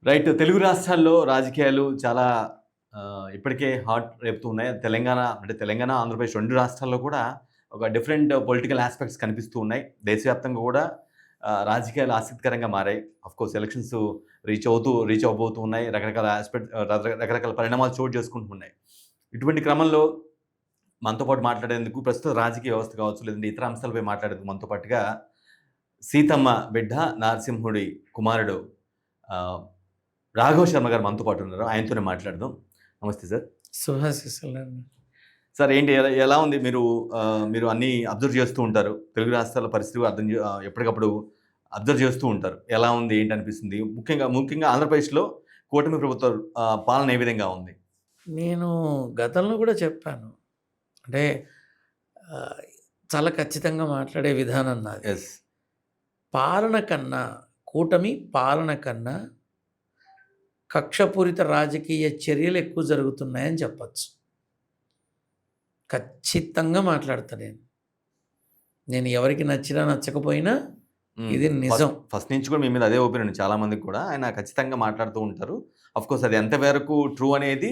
Right. Telugu రాష్ట్రాల్లో రాజకీయాలు చాలా ఇప్పటికే హాట్ రేపుతూ ఉన్నాయి. తెలంగాణ, ఆంధ్రప్రదేశ్ 2 రాష్ట్రాల్లో కూడా ఒక డిఫరెంట్ పొలిటికల్ యాస్పెక్ట్స్ కనిపిస్తూ ఉన్నాయి. దేశవ్యాప్తంగా కూడా రాజకీయాలు ఆసక్తికరంగా మారాయి. ఆఫ్‌కోర్స్ ఎలక్షన్స్ రీచ్ అవ్వబోతూ ఉన్నాయి. రకరకాల పరిణామాలు చోటు చేసుకుంటూ ఉన్నాయి. ఇటువంటి క్రమంలో మనతో పాటు మాట్లాడేందుకు ప్రస్తుత రాజకీయ వ్యవస్థ కావచ్చు, లేదంటే ఇతర అంశాలపై మాట్లాడేందుకు మనతో పాటుగా సీతమ్మ బిడ్డ, నరసింహుడి కుమారుడు ఆహ్, రాఘవ శర్మ గారు మనతో పాటు ఉన్నారు. ఆయనతోనే మాట్లాడదాం. నమస్తే సార్. శుభాశీస్సులండి. సార్ ఏంటి ఎలా ఉంది? మీరు అన్నీ అబ్జర్వ్ చేస్తూ ఉంటారు. తెలుగు రాష్ట్రాల పరిస్థితి ఎప్పటికప్పుడు అబ్జర్వ్ చేస్తూ ఉంటారు. ఎలా ఉంది? ఏంటి అనిపిస్తుంది? ముఖ్యంగా ఆంధ్రప్రదేశ్‌లో కూటమి ప్రభుత్వ పాలన ఏ విధంగా ఉంది? నేను గతంలో కూడా చెప్పాను. అంటే ఆహ్, చాలా ఖచ్చితంగా మాట్లాడే విధానం నాది. యెస్. పాలన కన్నా, కూటమి పాలన కన్నా కక్షపూరిత రాజకీయ చర్యలు ఎక్కువ జరుగుతున్నాయని చెప్పొచ్చు. ఖచ్చితంగా మాట్లాడతా నేను. నేను ఎవరికి నచ్చినా నచ్చకపోయినా ఇది నిజం. ఫస్ట్ నుంచి కూడా మీ మీద అదే ఒపీనియన్ చాలా మందికి కూడా. ఆయన ఖచ్చితంగా మాట్లాడుతూ ఉంటారు. ఆఫ్‌కోర్స్ అది ఎంతవరకు ట్రూ అనేది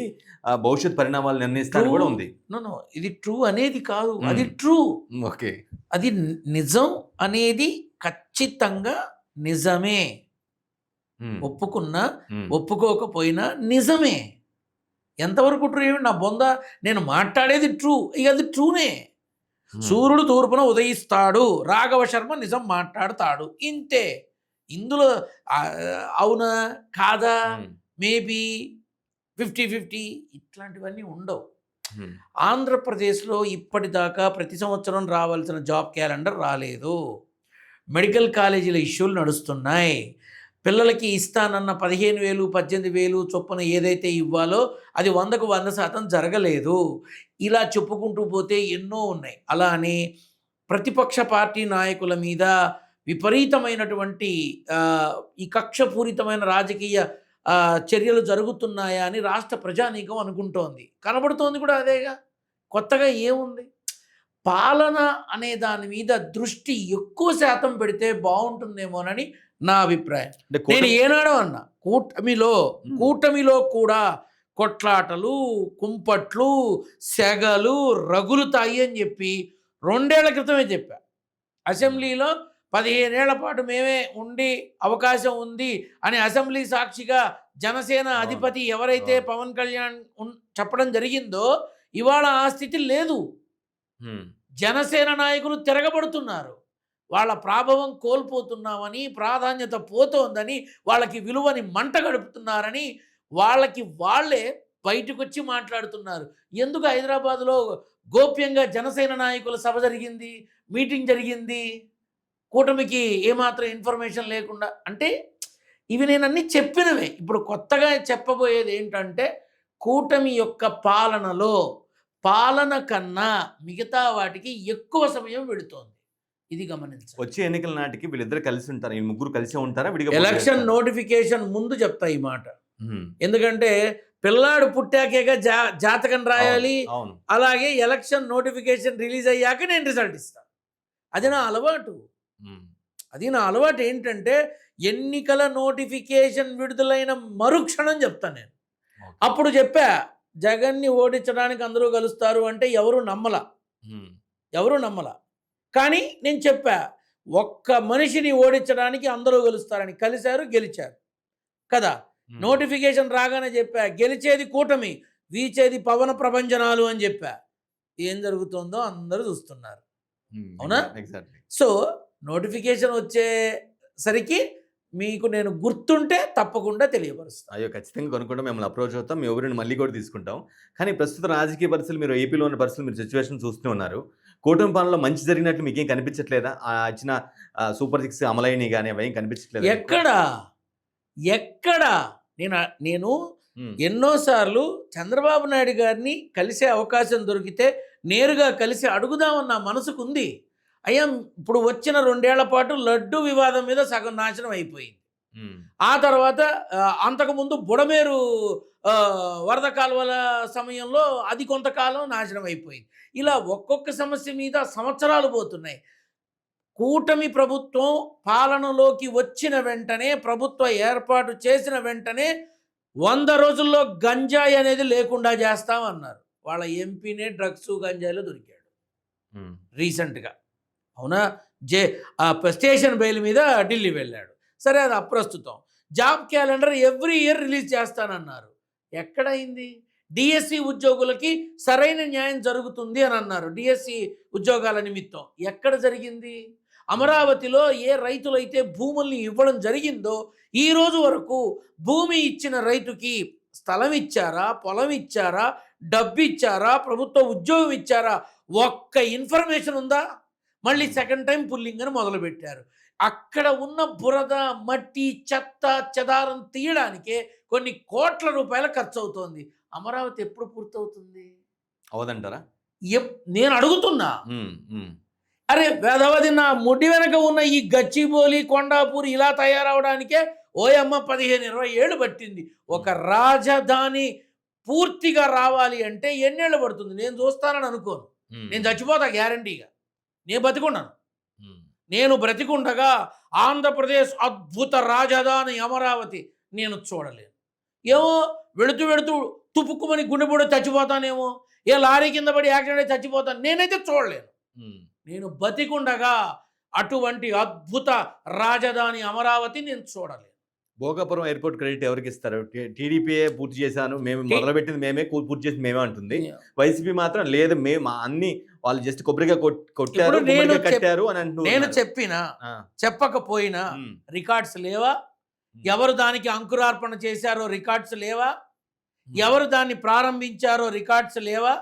భవిష్యత్ పరిణామాలు నిర్ణయిస్తారని కూడా ఉంది. నో. ఇది ట్రూ అనేది కాదు. అది ట్రూ. ఓకే. అది నిజం అనేది ఖచ్చితంగా నిజమే. ఒప్పుకున్నా, ఒప్పుకోకపోయినా నిజమే. ఎంతవరకు ట్రూ ఏమి నా బొంద, నేను మాట్లాడేది ట్రూ. ఇక అది ట్రూనే. సూర్యుడు తూర్పున ఉదయిస్తాడు, రాఘవ శర్మ నిజం మాట్లాడతాడు, ఇంతే. ఇందులో అవునా కాదా, మేబీ 50-50 ఇట్లాంటివన్నీ ఉండవు. ఆంధ్రప్రదేశ్లో ఇప్పటిదాకా ప్రతి సంవత్సరం రావాల్సిన జాబ్ క్యాలెండర్ రాలేదు. మెడికల్ కాలేజీల ఇష్యూలు నడుస్తున్నాయి. పిల్లలకి ఇస్తానన్న 15,000, 18,000 చొప్పున ఏదైతే ఇవ్వాలో అది 100కు 100% జరగలేదు. ఇలా చెప్పుకుంటూ పోతే ఎన్నో ఉన్నాయి. అలా అని ప్రతిపక్ష పార్టీ నాయకుల మీద విపరీతమైనటువంటి ఈ కక్షపూరితమైన రాజకీయ చర్యలు జరుగుతున్నాయా అని రాష్ట్ర ప్రజానీకం అనుకుంటోంది. కనబడుతోంది కూడా అదేగా. కొత్తగా ఏముంది? పాలన అనే దాని మీద దృష్టి ఎక్కువ శాతం పెడితే బాగుంటుందేమోనని నా అభిప్రాయం. నేను ఏనాడో అన్నా, కూటమిలో కూడా కొట్లాటలు, కుంపట్లు, సెగలు రగులుతాయి అని చెప్పి 2 ఏళ్ల క్రితమే చెప్పా. అసెంబ్లీలో 15 ఏళ్ల పాటు మేమే ఉండి అవకాశం ఉంది అని అసెంబ్లీ సాక్షిగా జనసేన అధిపతి ఎవరైతే పవన్ కళ్యాణ్ చెప్పడం జరిగిందో ఇవాళ ఆ స్థితి లేదు. జనసేన నాయకులు తిరగబడుతున్నారు. వాళ్ళ ప్రాభవం కోల్పోతున్నామని, ప్రాధాన్యత పోతోందని, వాళ్ళకి విలువని మంట గడుపుతున్నారని వాళ్ళే బయటకు వచ్చి మాట్లాడుతున్నారు. ఎందుకు హైదరాబాద్లో గోప్యంగా జనసేన నాయకుల సభ జరిగింది, మీటింగ్ జరిగింది, కూటమికి ఏమాత్రం ఇన్ఫర్మేషన్ లేకుండా? అంటే ఇవి నేను అన్నీ చెప్పినవే. ఇప్పుడు కొత్తగా చెప్పబోయేది ఏంటంటే, కూటమి యొక్క పాలన కన్నా మిగతా వాటికి ఎక్కువ సమయం పెడుతోంది. ఇది గమనించాలి. వచ్చే ఎన్నికల నాటికి వీళ్ళిద్దరు కలిసి ఉంటారు. ఈ ముగ్గురు కలిసే ఉంటారా? ఎలక్షన్ నోటిఫికేషన్ ముందు చెప్తా ఈ మాట. ఎందుకంటే పిల్లాడు పుట్టాకేగా జాతకం రాయాలి. అలాగే ఎలక్షన్ నోటిఫికేషన్ రిలీజ్ అయ్యాక నేను రిజల్ట్ ఇస్తాను. అది నా అలవాటు. ఏంటంటే ఎన్నికల నోటిఫికేషన్ విడుదలైన మరుక్షణం చెప్తాను నేను. అప్పుడు చెప్పా, జగన్ని ఓడించడానికి అందరూ కలుస్తారు అంటే ఎవరు నమ్మలా. కానీ నేను చెప్పా, ఒక్క మనిషిని ఓడించడానికి అందరూ కలుస్తారని. కలిశారు, గెలిచారు కదా. నోటిఫికేషన్ రాగానే చెప్పా, గెలిచేది కూటమి, వీచేది పవన ప్రభంజనాలు అని చెప్పా. ఏం జరుగుతుందో అందరూ చూస్తున్నారు. అవునా? సో నోటిఫికేషన్ వచ్చేసరికి మీకు నేను గుర్తుంటే తప్పకుండా తెలియపరుస్తాను. అయ్యో, ఖచ్చితంగా కొనుక్కుంటా, మిమ్మల్ని అప్రోచ్ అవుతాం, మీ ఎవరిని మళ్ళీ కూడా తీసుకుంటాం. కానీ ప్రస్తుత రాజకీయ పరిస్థితులు, మీరు ఏపీలో ఉన్న పరిస్థితులు, మీరు సిచ్యువేషన్ చూస్తూ ఉన్నారు. కూటమి పాలనలో మంచి జరిగినట్లు మీకేం కనిపించట్లేదా? ఇచ్చిన సూపర్ 6 అమలైనవి కానీ అవేం కనిపించట్లేదా? ఎక్కడ నేను ఎన్నోసార్లు చంద్రబాబు నాయుడు గారిని కలిసే అవకాశం దొరికితే నేరుగా కలిసి అడుగుదామన్న మనసుకుంది. అయ్యా, ఇప్పుడు వచ్చిన 2 ఏళ్ల పాటు లడ్డు వివాదం మీద సగం నాశనం అయిపోయింది. ఆ తర్వాత అంతకుముందు బుడమేరు వరద కాలువల సమయంలో అది కొంతకాలం నాశనం అయిపోయింది. ఇలా ఒక్కొక్క సమస్య మీద సంవత్సరాలు పోతున్నాయి. కూటమి ప్రభుత్వం పాలనలోకి వచ్చిన వెంటనే, ప్రభుత్వ ఏర్పాటు చేసిన వెంటనే 100 రోజుల్లో గంజాయి అనేది లేకుండా చేస్తామన్నారు. వాళ్ళ ఎంపీనే డ్రగ్స్ గంజాయిలో దొరికాడు రీసెంట్గా. అవునా? స్టేషన్ బెయిల్ మీద ఢిల్లీ వెళ్ళాడు. సరే, అది అప్రస్తుతం. Job calendar every year release చేస్తానన్నారు. ఎక్కడైంది? డిఎస్సి ఉద్యోగులకి సరైన న్యాయం జరుగుతుంది అని అన్నారు, డిఎస్సి ఉద్యోగాల నిమిత్తం. ఎక్కడ జరిగింది? అమరావతిలో ఏ రైతులైతే భూముల్ని ఇవ్వడం జరిగిందో ఈ రోజు వరకు భూమి ఇచ్చిన రైతుకి స్థలం ఇచ్చారా, పొలం ఇచ్చారా, డబ్బు ఇచ్చారా, ప్రభుత్వ ఉద్యోగం ఇచ్చారా, ఒక్క ఇన్ఫర్మేషన్ ఉందా? మళ్ళీ సెకండ్ టైం పుల్లింగ్ అని మొదలుపెట్టారు. అక్కడ ఉన్న బురద, మట్టి, చెత్త, చెదారం తీయడానికే కొన్ని కోట్ల రూపాయల ఖర్చు అవుతోంది. అమరావతి ఎప్పుడు పూర్తవుతుంది? అవదంటారా? నేను అడుగుతున్నా. అరే వేదవది, నా ముడి వెనక ఉన్న ఈ గచ్చిబౌలి, కొండాపూర్ ఇలా తయారవడానికే ఓయమ్మ 15-20 ఏళ్ళు పట్టింది. ఒక రాజధాని పూర్తిగా రావాలి అంటే ఎన్నేళ్ళు పడుతుంది? నేను చూస్తానని అనుకోను. నేను చచ్చిపోతా గ్యారంటీగా. నేను బతికున్నాను. నేను బ్రతికుండగా ఆంధ్రప్రదేశ్ అద్భుత రాజధాని అమరావతి నేను చూడలేను. ఏమో వెళుతూ వెళుతూ తుపుక్కుమని గుండెపొడి చచ్చిపోతానేమో, ఏ లారీ కింద పడి యాక్సిడెంట్ అయి చచ్చిపోతాను. నేనైతే చూడలేను. నేను బతికుండగా అటువంటి అద్భుత రాజధాని అమరావతి నేను చూడలేను. భోగాపురం ఎయిర్పోర్ట్ క్రెడిట్ ఎవరికి ఇస్తారు? టీడీపీయే పూర్తి చేశాను, మేము మొదలుపెట్టింది మేమే, పూర్తి చేసి మేమే అంటుంది. వైసీపీ మాత్రం లేదు, మేము అన్ని వాళ్ళు జస్ట్ కొబ్బరిగా కొట్టారు, కట్టారు అని అంటున్నారు. నేను చెప్పినా చెప్పకపోయినా రికార్డ్స్ లేవా? ఎవరు దానికి అంకురార్పణ చేశారో రికార్డ్స్ లేవా? ఎవరు దాన్ని ప్రారంభించారో రికార్డ్స్ లేవా?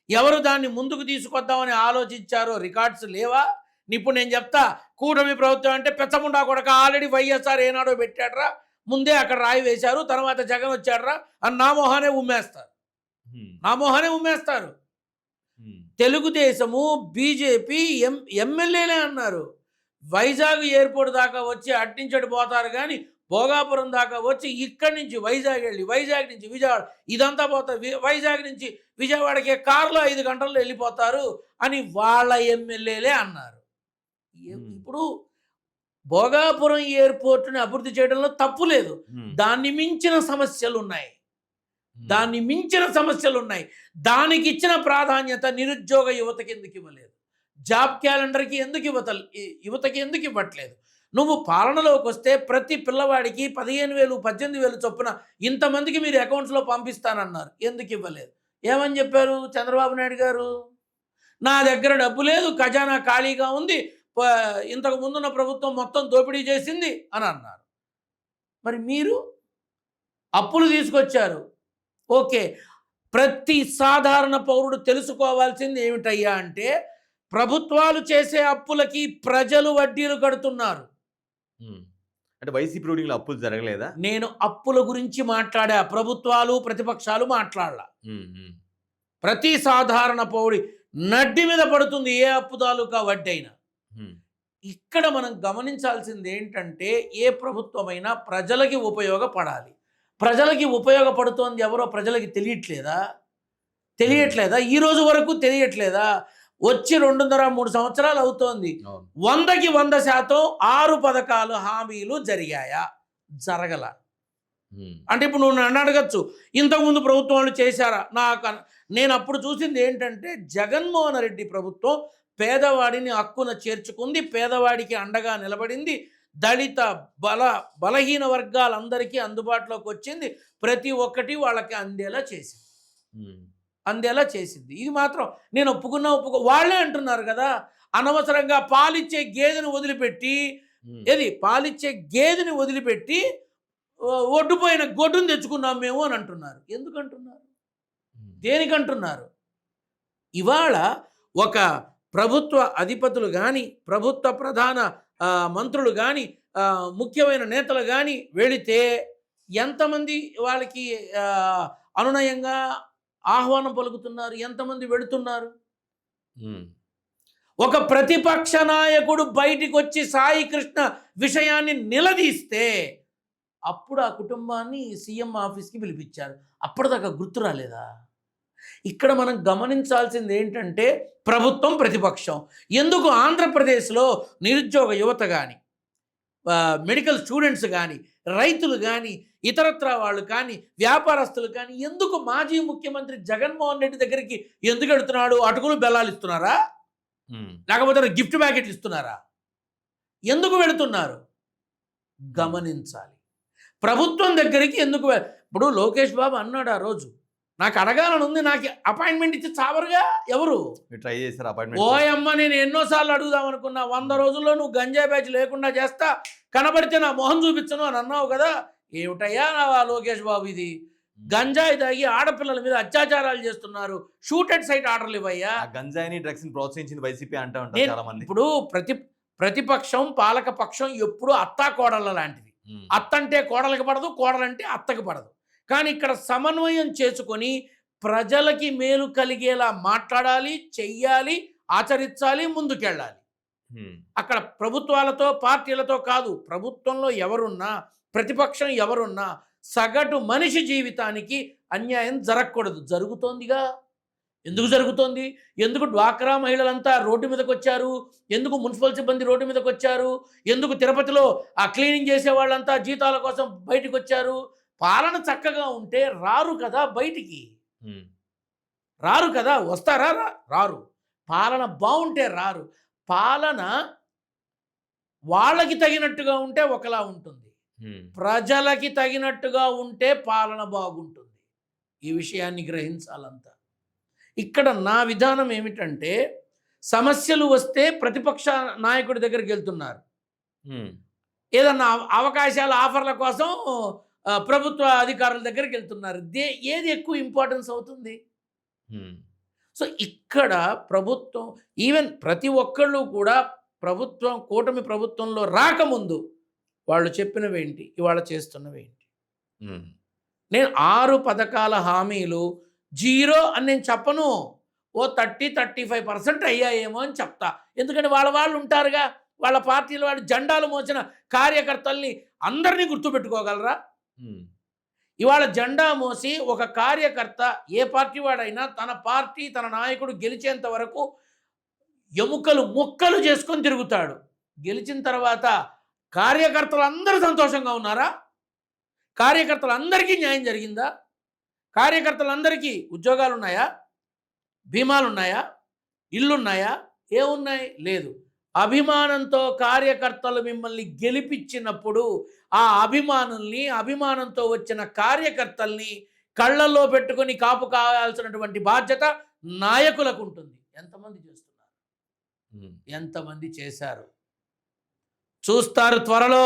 ఎవరు దాన్ని ముందుకు తీసుకొద్దామని ఆలోచించారో రికార్డ్స్ లేవా? ఇప్పుడు నేను చెప్తా, కూటమి ప్రభుత్వం అంటే పెచ్చముండా కొడక, ఆల్రెడీ వైఎస్ఆర్ ఏనాడో పెట్టాడరా, ముందే అక్కడ రాయి వేశారు, తర్వాత జగన్ వచ్చాడరా అని నా మొహానే ఉమ్మేస్తారు. తెలుగుదేశము, బీజేపీ ఎమ్మెల్యేలే అన్నారు. వైజాగ్ ఎయిర్పోర్ట్ దాకా వచ్చి అట్టించడి పోతారు కానీ భోగాపురం దాకా వచ్చి ఇక్కడి నుంచి వైజాగ్ వెళ్ళి, వైజాగ్ నుంచి విజయవాడ ఇదంతా పోతారు. వైజాగ్ నుంచి విజయవాడకే కారులో 5 గంటల్లో వెళ్ళిపోతారు అని వాళ్ళ ఎమ్మెల్యేలే అన్నారు. ఇప్పుడు భోగాపురం ఎయిర్పోర్ట్ని అభివృద్ధి చేయడంలో తప్పు లేదు. దాన్ని మించిన సమస్యలు ఉన్నాయి. దానికి ఇచ్చిన ప్రాధాన్యత నిరుద్యోగ యువతకి ఎందుకు ఇవ్వలేదు? జాబ్ క్యాలెండర్కి యువతకి ఎందుకు ఇవ్వట్లేదు? నువ్వు పాలనలోకి వస్తే ప్రతి పిల్లవాడికి 15,000, 18,000 చొప్పున ఇంతమందికి మీరు అకౌంట్స్లో పంపిస్తానన్నారు. ఎందుకు ఇవ్వలేదు? ఏమని చెప్పారు చంద్రబాబు నాయుడు గారు? నా దగ్గర డబ్బు లేదు, ఖజానా ఖాళీగా ఉంది, ఇంతకు ముందున్న ప్రభుత్వం మొత్తం దోపిడీ చేసింది అని అన్నారు. మరి మీరు అప్పులు తీసుకొచ్చారు. ఓకే, ప్రతి సాధారణ పౌరుడు తెలుసుకోవాల్సింది ఏమిటయ్యా అంటే, ప్రభుత్వాలు చేసే అప్పులకి ప్రజలు వడ్డీలు కడుతున్నారు. అంటే వైసీపీ రూలింగ్లో అప్పులు జరగలేదా? నేను అప్పుల గురించి మాట్లాడా, ప్రభుత్వాలు ప్రతిపక్షాలు మాట్లాడలా. ప్రతి సాధారణ పౌరుడి నడ్డి మీద పడుతుంది ఏ అప్పు తాలూకా వడ్డీ అయినా. ఇక్కడ మనం గమనించాల్సింది ఏంటంటే, ఏ ప్రభుత్వమైనా ప్రజలకి ఉపయోగపడాలి. ప్రజలకి ఉపయోగపడుతోంది ఎవరో ప్రజలకి తెలియట్లేదా? ఈ రోజు వరకు తెలియట్లేదా? వచ్చి 2.5-3 సంవత్సరాలు అవుతోంది. 100కి 100% 6 పథకాలు, హామీలు జరిగాయా? జరగల. అంటే ఇప్పుడు నువ్వు నన్ను అడగచ్చు, ఇంతకుముందు ప్రభుత్వాలు చేశారా? నేను అప్పుడు చూసింది ఏంటంటే, జగన్మోహన్ రెడ్డి ప్రభుత్వం పేదవాడిని హక్కున చేర్చుకుంది, పేదవాడికి అండగా నిలబడింది, దళిత బలహీన వర్గాలందరికీ అందుబాటులోకి వచ్చింది, ప్రతి ఒక్కటి వాళ్ళకి అందేలా చేసింది. ఇది మాత్రం నేను వాళ్ళే అంటున్నారు కదా, అనవసరంగా పాలిచ్చే గేదెని వదిలిపెట్టి ఒడ్డుపోయిన గొడ్డును తెచ్చుకున్నాం మేము అని అంటున్నారు. ఎందుకంటున్నారు? దేనికంటున్నారు? ఇవాళ ఒక ప్రభుత్వ అధిపతులు కానీ, ప్రభుత్వ ప్రధాన మంత్రులు కానీ, ముఖ్యమైన నేతలు కానీ వెళితే ఎంతమంది వాళ్ళకి అనునయంగా ఆహ్వానం పలుకుతున్నారు? ఎంతమంది వెళుతున్నారు? ఒక ప్రతిపక్ష నాయకుడు బయటికి వచ్చి సాయి కృష్ణ విషయాన్ని నిలదీస్తే అప్పుడు ఆ కుటుంబాన్ని సీఎం ఆఫీస్కి పిలిపించారు. అప్పటిదాకా గుర్తు రాలేదా? ఇక్కడ మనం గమనించాల్సింది ఏంటంటే ప్రభుత్వం ప్రతిపక్షం. ఎందుకు ఆంధ్రప్రదేశ్లో నిరుద్యోగ యువత కానీ, మెడికల్ స్టూడెంట్స్ కానీ, రైతులు కానీ, ఇతరత్రా వాళ్ళు కానీ, వ్యాపారస్తులు కానీ ఎందుకు మాజీ ముఖ్యమంత్రి జగన్మోహన్ రెడ్డి దగ్గరికి ఎందుకు వెళుతున్నాడు? అటుకులు బెల్లాలు ఇస్తున్నారా? లేకపోతే గిఫ్ట్ ప్యాకెట్లు ఇస్తున్నారా? ఎందుకు వెళుతున్నారు? గమనించాలి. ప్రభుత్వం దగ్గరికి ఎందుకు ఇప్పుడు లోకేష్ బాబు అన్నాడు ఆ రోజు, నాకు అడగాలని ఉంది, నాకు అపాయింట్మెంట్ ఇచ్చి చావరుగా ఎవరు? ట్రై చేశారు అపాయింట్మెంట్. ఓయమ్మ, నేను ఎన్నోసార్లు అడుగుదాం అనుకున్నా, 100 రోజుల్లో నువ్వు గంజాయి బ్యాచ్ లేకుండా చేస్తా, కనబడితే నా మొహం చూపించను అని అన్నావు కదా. ఏమిటయ్యా నా లోకేష్ బాబు ఇది? గంజాయి తాగి ఆడపిల్లల మీద అత్యాచారాలు చేస్తున్నారు, షూట్ అండ్ సైట్ ఆర్డర్లు ఇవ్వయ్యా. గంజాయిని డ్రగ్స్ ని ప్రోత్సహించింది వైసీపీ అంటూ ఉంటారు చాలా మంది. ఇప్పుడు ప్రతిపక్షం పాలక పక్షం ఎప్పుడు అత్తా కోడళ్ళ లాంటిది. అత్తంటే కోడలకి పడదు, కోడలంటే అత్తకి పడదు. కానీ ఇక్కడ సమన్వయం చేసుకొని ప్రజలకి మేలు కలిగేలా మాట్లాడాలి, చెయ్యాలి, ఆచరించాలి, ముందుకెళ్ళాలి. అక్కడ ప్రభుత్వాలతో పార్టీలతో కాదు, ప్రభుత్వంలో ఎవరున్నా, ప్రతిపక్షం ఎవరున్నా సగటు మనిషి జీవితానికి అన్యాయం జరగకూడదు. జరుగుతోందిగా. ఎందుకు జరుగుతోంది? ఎందుకు డ్వాక్రా మహిళలంతా రోడ్డు మీదకి వచ్చారు? ఎందుకు మున్సిపల్ సిబ్బంది రోడ్డు మీదకి వచ్చారు? ఎందుకు తిరుపతిలో ఆ క్లీనింగ్ చేసే వాళ్ళంతా జీతాల కోసం బయటకు వచ్చారు? పాలన చక్కగా ఉంటే రారు కదా బయటికి. రారు కదా. వస్తారా? రారు. పాలన బాగుంటే రారు. పాలన వాళ్ళకి తగినట్టుగా ఉంటే ఒకలా ఉంటుంది, ప్రజలకి తగినట్టుగా ఉంటే పాలన బాగుంటుంది. ఈ విషయాన్ని గ్రహించాలంతా. ఇక్కడ నా విధానం ఏమిటంటే, సమస్యలు వస్తే ప్రతిపక్ష నాయకుడి దగ్గరికి వెళ్తున్నారు, ఏదన్నా అవకాశాల ఆఫర్ల కోసం ప్రభుత్వ అధికారుల దగ్గరికి వెళ్తున్నారు. ఏది ఎక్కువ ఇంపార్టెన్స్ అవుతుంది? సో ఇక్కడ ప్రభుత్వం, ఈవెన్ ప్రతి ఒక్కళ్ళు కూడా ప్రభుత్వం, కూటమి ప్రభుత్వంలో రాకముందు వాళ్ళు చెప్పినవేంటి, ఇవాళ చేస్తున్నవేంటి? నేను 6 పథకాల హామీలు 0 అని నేను చెప్పను. ఓ 30-35% అయ్యాయేమో అని చెప్తా. ఎందుకంటే వాళ్ళు ఉంటారుగా, వాళ్ళ పార్టీలో వాళ్ళు జెండాలు మోసిన కార్యకర్తల్ని అందరినీ గుర్తుపెట్టుకోగలరా? ఇవాళ జెండా మోసి ఒక కార్యకర్త, ఏ పార్టీ వాడైనా, తన పార్టీ తన నాయకుడు గెలిచేంత వరకు ఎముకలు ముక్కలు చేసుకొని తిరుగుతాడు. గెలిచిన తర్వాత కార్యకర్తలందరూ సంతోషంగా ఉన్నారా? కార్యకర్తలందరికీ న్యాయం జరిగిందా? కార్యకర్తలందరికీ ఉద్యోగాలు ఉన్నాయా? బీమాలు ఉన్నాయా? ఇల్లున్నాయా? ఏమున్నాయి? లేదు. అభిమానంతో కార్యకర్తలు మిమ్మల్ని గెలిపించినప్పుడు ఆ అభిమానంతో వచ్చిన కార్యకర్తల్ని కళ్ళల్లో పెట్టుకొని కాపు కావాల్సినటువంటి బాధ్యత నాయకులకు ఉంటుంది. ఎంతమంది చేస్తున్నారు? ఎంతమంది చేశారు? చూస్తారు త్వరలో.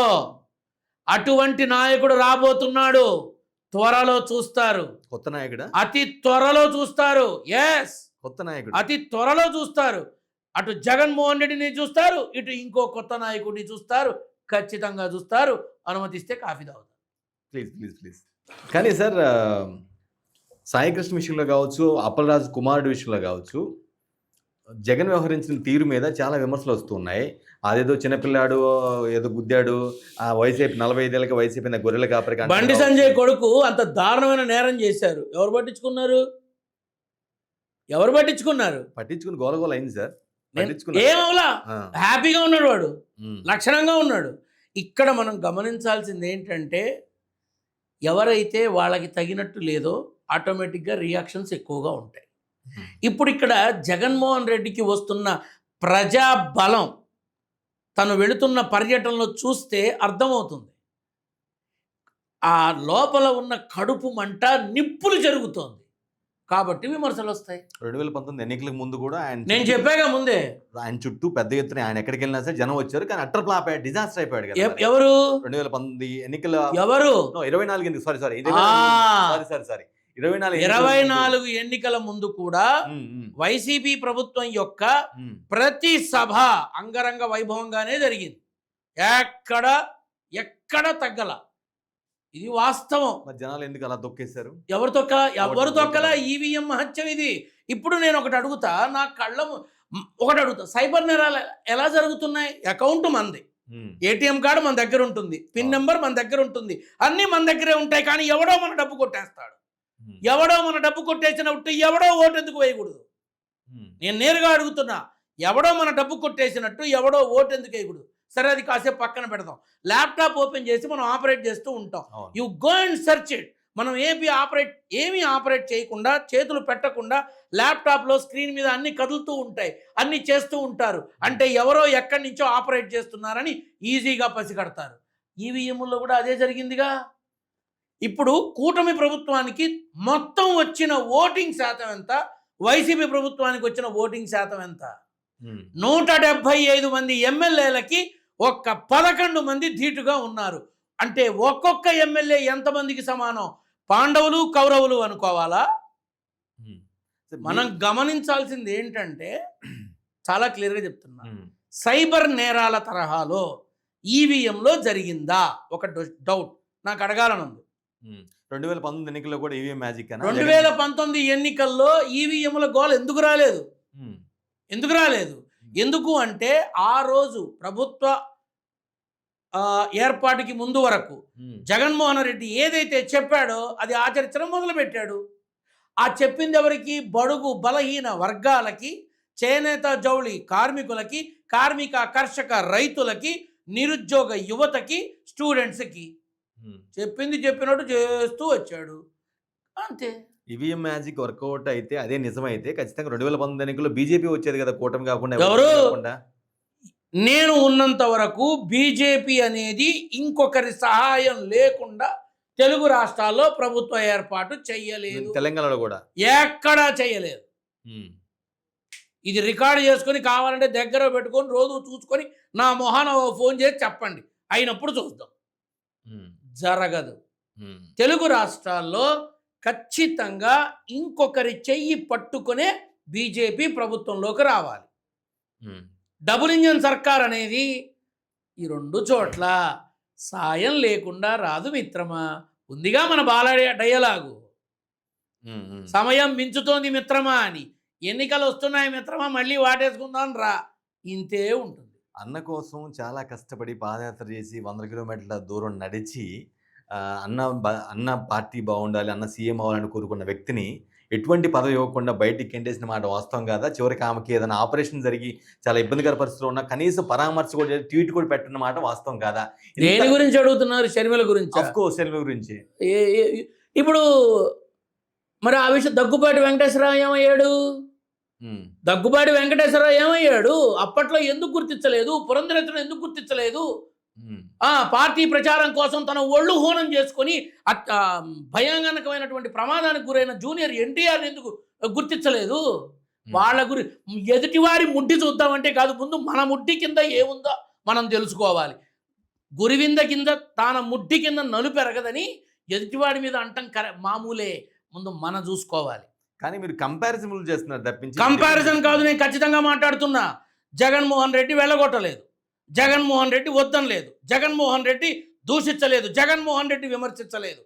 అటువంటి నాయకుడు రాబోతున్నాడు. త్వరలో చూస్తారు. కొత్త నాయకుడు అతి త్వరలో చూస్తారు. ఎస్, కొత్త నాయకుడు అతి త్వరలో చూస్తారు. అటు జగన్మోహన్ రెడ్డిని చూస్తారు, ఇటు ఇంకో కొత్త నాయకుడిని చూస్తారు. ఖచ్చితంగా చూస్తారు. అనుమతిస్తే కాఫీ తాగుతారు. ప్లీజ్. కానీ సార్, సాయికృష్ణ విషయంలో కావచ్చు, అప్పలరాజు కుమారుడు విషయంలో కావచ్చు, జగన్ వ్యవహరించిన తీరు మీద చాలా విమర్శలు వస్తున్నాయి. అదేదో చిన్నపిల్లాడు ఏదో గుద్దాడు, ఆ వయసు 45 ఏళ్ళకి వయసు అయిపోయిన గొర్రెల కాపరికి బండి సంజయ్ కొడుకు అంత దారుణమైన నేరం చేశారు. ఎవరు పట్టించుకున్నారు? పట్టించుకుని గోలగోల అయింది సార్. ఏమవలా, హ్యాపీగా ఉన్నాడు వాడు, లక్షణంగా ఉన్నాడు. ఇక్కడ మనం గమనించాల్సింది ఏంటంటే, ఎవరైతే వాళ్ళకి తగినట్టు లేదో ఆటోమేటిక్గా రియాక్షన్స్ ఎక్కువగా ఉంటాయి. ఇప్పుడు ఇక్కడ జగన్మోహన్ రెడ్డికి వస్తున్న ప్రజాబలం తను వెళుతున్న పర్యటనలో చూస్తే అర్థమవుతుంది. ఆ లోపల ఉన్న కడుపు మంట నిప్పులు జరుగుతోంది కాబట్టి విమర్శలు వస్తాయి. 2019 ఎన్నికలకు ముందు కూడా నేను చెప్పాగా ముందే, ఆయన చుట్టూ పెద్ద ఎత్తున ఆయన ఎక్కడికి వెళ్ళినా సరే జనం వచ్చారు. కానీ అట్టర్ ఫ్లాప్ అయ్యాడు, డిజాస్టర్ అయిపోయాడు కదా. ఎవరు? 2019 ఎన్నికల ఎవరు? 24 సారీ 24 ఎన్నికల ముందు కూడా వైసీపీ ప్రభుత్వం యొక్క ప్రతి సభ అంగరంగ వైభవంగానే జరిగింది. ఎక్కడ తగ్గల. ఇది వాస్తవం. జనాలు ఎందుకు అలా తొక్కేశారు? ఎవరు తొక్కల? ఈవీఎం మహత్యం ఇది. ఇప్పుడు నేను ఒకటి అడుగుతా, నా ఒకటి అడుగుతా, సైబర్ నేరాలు ఎలా జరుగుతున్నాయి? అకౌంట్ మంది, ఏటీఎం కార్డు మన దగ్గర ఉంటుంది, పిన్ నెంబర్ మన దగ్గర ఉంటుంది, అన్నీ మన దగ్గరే ఉంటాయి. కానీ ఎవడో మన డబ్బు కొట్టేస్తాడు. ఎవడో మన డబ్బు కొట్టేసినట్టు ఎవడో ఓటు ఎందుకు వేయకూడదు? నేను నేరుగా అడుగుతున్నా, ఎవడో మన డబ్బు కొట్టేసినట్టు ఎవడో ఓటు ఎందుకు వేయకూడదు? సరే, అది కాసేపు పక్కన పెడదాం. ల్యాప్టాప్ ఓపెన్ చేసి మనం ఆపరేట్ చేస్తూ ఉంటాం. You go and search it. మనం ఏమీ ఆపరేట్ చేయకుండా, చేతులు పెట్టకుండా ల్యాప్టాప్లో స్క్రీన్ మీద అన్ని కదులుతూ ఉంటాయి, అన్ని చేస్తూ ఉంటారు. అంటే ఎవరో ఎక్కడి నుంచో ఆపరేట్ చేస్తున్నారని ఈజీగా పసిగడతారు. ఈవీఎంలో కూడా అదే జరిగిందిగా. ఇప్పుడు కూటమి ప్రభుత్వానికి మొత్తం వచ్చిన ఓటింగ్ శాతం ఎంత? వైసీపీ ప్రభుత్వానికి వచ్చిన ఓటింగ్ శాతం ఎంత? 175 మంది ఎమ్మెల్యేలకి ఒక్క 11 మంది ధీటుగా ఉన్నారు. అంటే ఒక్కొక్క ఎమ్మెల్యే ఎంతమందికి సమానం? పాండవులు కౌరవులు అనుకోవాలా? మనం గమనించాల్సింది ఏంటంటే, చాలా క్లియర్గా చెప్తున్నా, సైబర్ నేరాల తరహాలో ఈవీఎంలో జరిగిందా? ఒక డౌట్ నాకు అడగాలని ఉంది. 2019 ఎన్నికల్లో కూడా ఈవీఎం మ్యాజిక్ 2019 ఎన్నికల్లో ఈవీఎంల గోల్ ఎందుకు రాలేదు? ఎందుకు అంటే ఆ రోజు ప్రభుత్వ ఏర్పాటుకి ముందు వరకు జగన్మోహన్ రెడ్డి ఏదైతే చెప్పాడో అది ఆచరించడం మొదలుపెట్టాడు. ఆ చెప్పింది ఎవరికి? బడుగు బలహీన వర్గాలకి, చేనేత జౌళి కార్మికులకి, కార్మిక కర్షక రైతులకి, నిరుద్యోగ యువతకి, స్టూడెంట్స్కి చెప్పింది చెప్పినట్టు చేస్తూ వచ్చాడు. అంతే. ఈవీఎం మ్యాజిక్ వర్కౌట్ అయితే, అదే నిజమైతే ఖచ్చితంగా 2019 ఎన్నికల్లో బీజేపీ వచ్చేది కదా, కూటమి కాకుండా. ఎవరు? నేను ఉన్నంత వరకు బీజేపీ అనేది ఇంకొకరి సహాయం లేకుండా తెలుగు రాష్ట్రాల్లో ప్రభుత్వ ఏర్పాటు చెయ్యలేదు. తెలంగాణలో కూడా ఎక్కడా చెయ్యలేదు. ఇది రికార్డు చేసుకొని కావాలంటే దగ్గర పెట్టుకొని రోజు చూసుకొని నా మొహాన ఫోన్ చేసి చెప్పండి, అయినప్పుడు చూద్దాం. జరగదు. తెలుగు రాష్ట్రాల్లో ఖచ్చితంగా ఇంకొకరి చెయ్యి పట్టుకునే బీజేపీ ప్రభుత్వంలోకి రావాలి. డబుల్ ఇంజన్ సర్కార్ అనేది ఈ 2 చోట్ల సాయం లేకుండా రాదు మిత్రమా. ఉందిగా మన డయలాగు, సమయం మించుతోంది మిత్రమా అని. ఎన్నికలు వస్తున్నాయి మిత్రమా, మళ్ళీ వాటేసుకుందాం రా, ఇంతే ఉంటుంది. అన్న కోసం చాలా కష్టపడి పాదయాత్ర చేసి 100 కిలోమీటర్ల దూరం నడిచి అన్న పార్టీ బాగుండాలి, అన్న సీఎం అవ్వాలని కోరుకున్న వ్యక్తిని ఎటువంటి పదవి ఇవ్వకుండా బయటికి గెంటేసిన మాట వాస్తవం కాదా? చివరికి ఆమెకి ఏదైనా ఆపరేషన్ జరిగి చాలా ఇబ్బందికర పరిస్థితుల్లో ఉన్న కనీసం పరామర్శ కూడా, ట్వీట్ కూడా పెట్టిన మాట వాస్తవం కాదా? దేని గురించి అడుగుతున్నారు? షర్మిల గురించి. అఫ్కోర్స్ షర్మిల గురించి. ఇప్పుడు మరి ఆ విషయం దగ్గుబాటి వెంకటేశ్వరరావు ఏమయ్యాడు? అప్పట్లో ఎందుకు గుర్తించలేదు? పురంధరేశ్వరం ఎందుకు గుర్తించలేదు? పార్టీ ప్రచారం కోసం తన ఒళ్ళు హోనం చేసుకొని భయంకరమైనటువంటి ప్రమాదానికి గురైన జూనియర్ ఎన్టీఆర్ ఎందుకు గుర్తించలేదు? వాళ్ళ ఎదుటివారి ముడ్డి చూద్దామంటే కాదు, ముందు మన ముడ్డి కింద ఏముందో మనం తెలుసుకోవాలి. గురివింద కింద తాన ముడ్డి కింద నలుపు పెరగదని ఎదుటివాడి మీద అంటాం మామూలే, ముందు మనం చూసుకోవాలి. కానీ మీరు కంపారిజన్ చేస్తున్నారు తప్పించి. కంపారిజన్ కాదు, నేను ఖచ్చితంగా మాట్లాడుతున్నా. జగన్మోహన్ రెడ్డి వెళ్ళగొట్టలేదు, జగన్మోహన్ రెడ్డి వద్దనలేదు, జగన్మోహన్ రెడ్డి దూషించలేదు, జగన్మోహన్ రెడ్డి విమర్శించలేదు.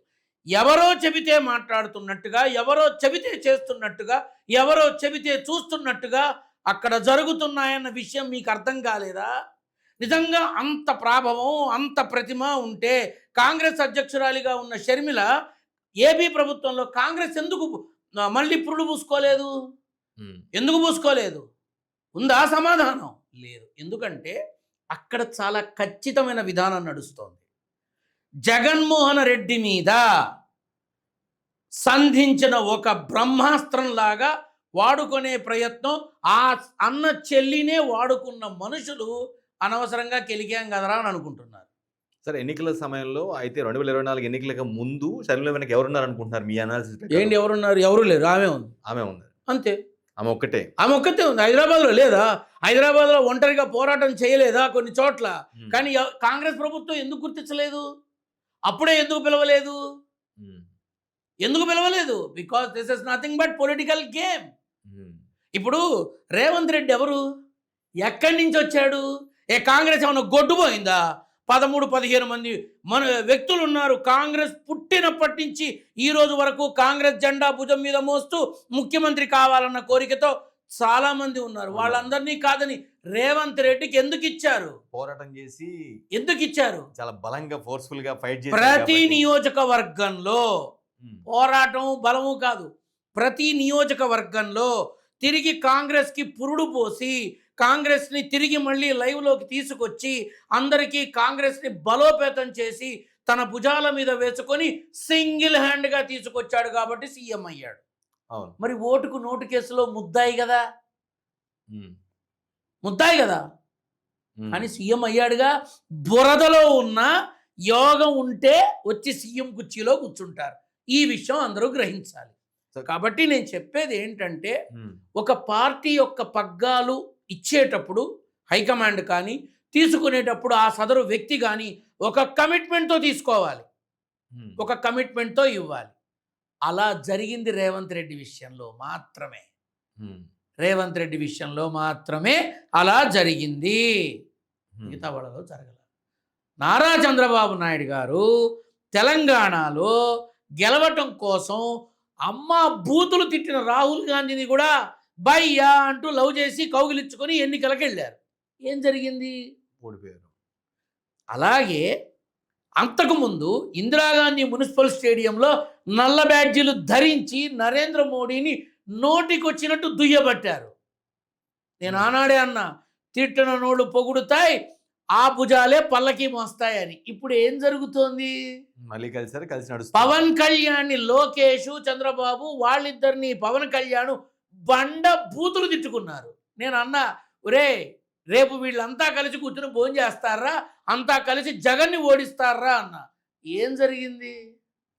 ఎవరో చెబితే మాట్లాడుతున్నట్టుగా, ఎవరో చెబితే చేస్తున్నట్టుగా, ఎవరో చెబితే చూస్తున్నట్టుగా అక్కడ జరుగుతున్నాయన్న విషయం మీకు అర్థం కాలేదా? నిజంగా అంత ప్రాభవం, అంత ప్రతిమ ఉంటే కాంగ్రెస్ అధ్యక్షురాలిగా ఉన్న షర్మిల ఏపీ ప్రభుత్వంలో కాంగ్రెస్ ఎందుకు మళ్ళీ పురుడు పూసుకోలేదు? ఎందుకు పూసుకోలేదు? ఉందా సమాధానం? లేదు. ఎందుకంటే అక్కడ చాలా ఖచ్చితమైన విధానం నడుస్తోంది. జగన్మోహన్ రెడ్డి మీద సంధించిన ఒక బ్రహ్మాస్త్రంలాగా వాడుకునే ప్రయత్నం, ఆ అన్న చెల్లినే వాడుకున్న మనుషులు అనవసరంగా కెలికాం కదరా అని అనుకుంటున్నారు. సరే, ఎన్నికల సమయంలో అయితే 2024 ఎన్నికలకు ముందు షర్మిల వెనక ఎవరున్నారు అనుకుంటున్నారు మీ అనాలిసిస్? ఏంటి ఎవరున్నారు? ఎవరు లేరు, ఆమె ఉంది అంతే. ఆమె ఒక్కతే ఉంది. హైదరాబాద్లో లేదా? హైదరాబాద్లో ఒంటరిగా పోరాటం చేయలేదా కొన్ని చోట్ల? కానీ కాంగ్రెస్ ప్రభుత్వం ఎందుకు గుర్తించలేదు? అప్పుడే ఎందుకు పిలవలేదు? Because this is nothing but political game. ఇప్పుడు రేవంత్ రెడ్డి ఎవరు? ఎక్కడి నుంచి వచ్చాడు? కాంగ్రెస్ ఏమన్నా గొడ్డుపోయిందా? 13-15 మంది వ్యక్తులు ఉన్నారు కాంగ్రెస్ పుట్టినప్పటి నుంచి ఈ రోజు వరకు కాంగ్రెస్ జెండా భుజం మీద మోస్తూ ముఖ్యమంత్రి కావాలన్న కోరికతో చాలా మంది ఉన్నారు. వాళ్ళందరినీ కాదని రేవంత్ రెడ్డికి ఎందుకు ఇచ్చారు? పోరాటం చేసి ఎందుకు ఇచ్చారు? చాలా బలంగా, ఫోర్స్ఫుల్ గా ఫైట్ చేసి ప్రతి నియోజకవర్గంలో పోరాటం బలము కాదు. ప్రతి నియోజకవర్గంలో తిరిగి కాంగ్రెస్కి పురుడు పోసి కాంగ్రెస్ని తిరిగి మళ్ళీ లైవ్లోకి తీసుకొచ్చి అందరికీ కాంగ్రెస్ని బలోపేతం చేసి తన భుజాల మీద వేసుకొని సింగిల్ హ్యాండ్గా తీసుకొచ్చాడు కాబట్టి సీఎం అయ్యాడు. అవును. మరి ఓటుకు నోటు కేసులో ముద్దాయి కదా, ముద్దాయి కదా అని సీఎం అయ్యాడుగా. బురదలో ఉన్న యోగం ఉంటే వచ్చి సీఎం కుర్చీలో కూర్చుంటారు. ఈ విషయం అందరూ గ్రహించాలి. కాబట్టి నేను చెప్పేది ఏంటంటే, ఒక పార్టీ యొక్క పగ్గాలు ఇచ్చేటప్పుడు హైకమాండ్ కానీ తీసుకునేటప్పుడు ఆ సదరు వ్యక్తి కానీ ఒక కమిట్మెంట్తో తీసుకోవాలి, ఒక కమిట్మెంట్తో ఇవ్వాలి. అలా జరిగింది రేవంత్ రెడ్డి విషయంలో మాత్రమే. రేవంత్ రెడ్డి విషయంలో మాత్రమే అలా జరిగింది, మిగతా వాళ్ళలో జరగలేదు. నారా చంద్రబాబు నాయుడు గారు తెలంగాణలో గెలవటం కోసం అమ్మ బూతులు తిట్టిన రాహుల్ గాంధీని కూడా బయ్యా అంటూ లవ్ చేసి కౌగిలించుకొని ఎన్నికలకు వెళ్ళారు. ఏం జరిగింది? ఓడిపోయారు. అలాగే అంతకుముందు ఇందిరాగాంధీ మున్సిపల్ స్టేడియంలో నల్ల బ్యాడ్జీలు ధరించి నరేంద్ర మోడీని నోటికొచ్చినట్టు దుయ్యబట్టారు. నేను ఆనాడే అన్నా, తిట్టిన నోళ్ళు పొగుడుతాయి, ఆ భుజాలే పల్లకి మోస్తాయని. ఇప్పుడు ఏం జరుగుతోంది? మళ్ళీ కలిసారు, కలిసి నడుస్తారు. పవన్ కళ్యాణ్ లోకేష్ చంద్రబాబు వాళ్ళిద్దరిని పవన్ కళ్యాణ్ బండ బూతులు తిట్టుకున్నారు. నేను అన్నా, ఒరే రేపు వీళ్ళంతా కలిసి కూర్చుని భోజనం చేస్తారా, అంతా కలిసి జగన్ని ఓడిస్తారా అన్న. ఏం జరిగింది?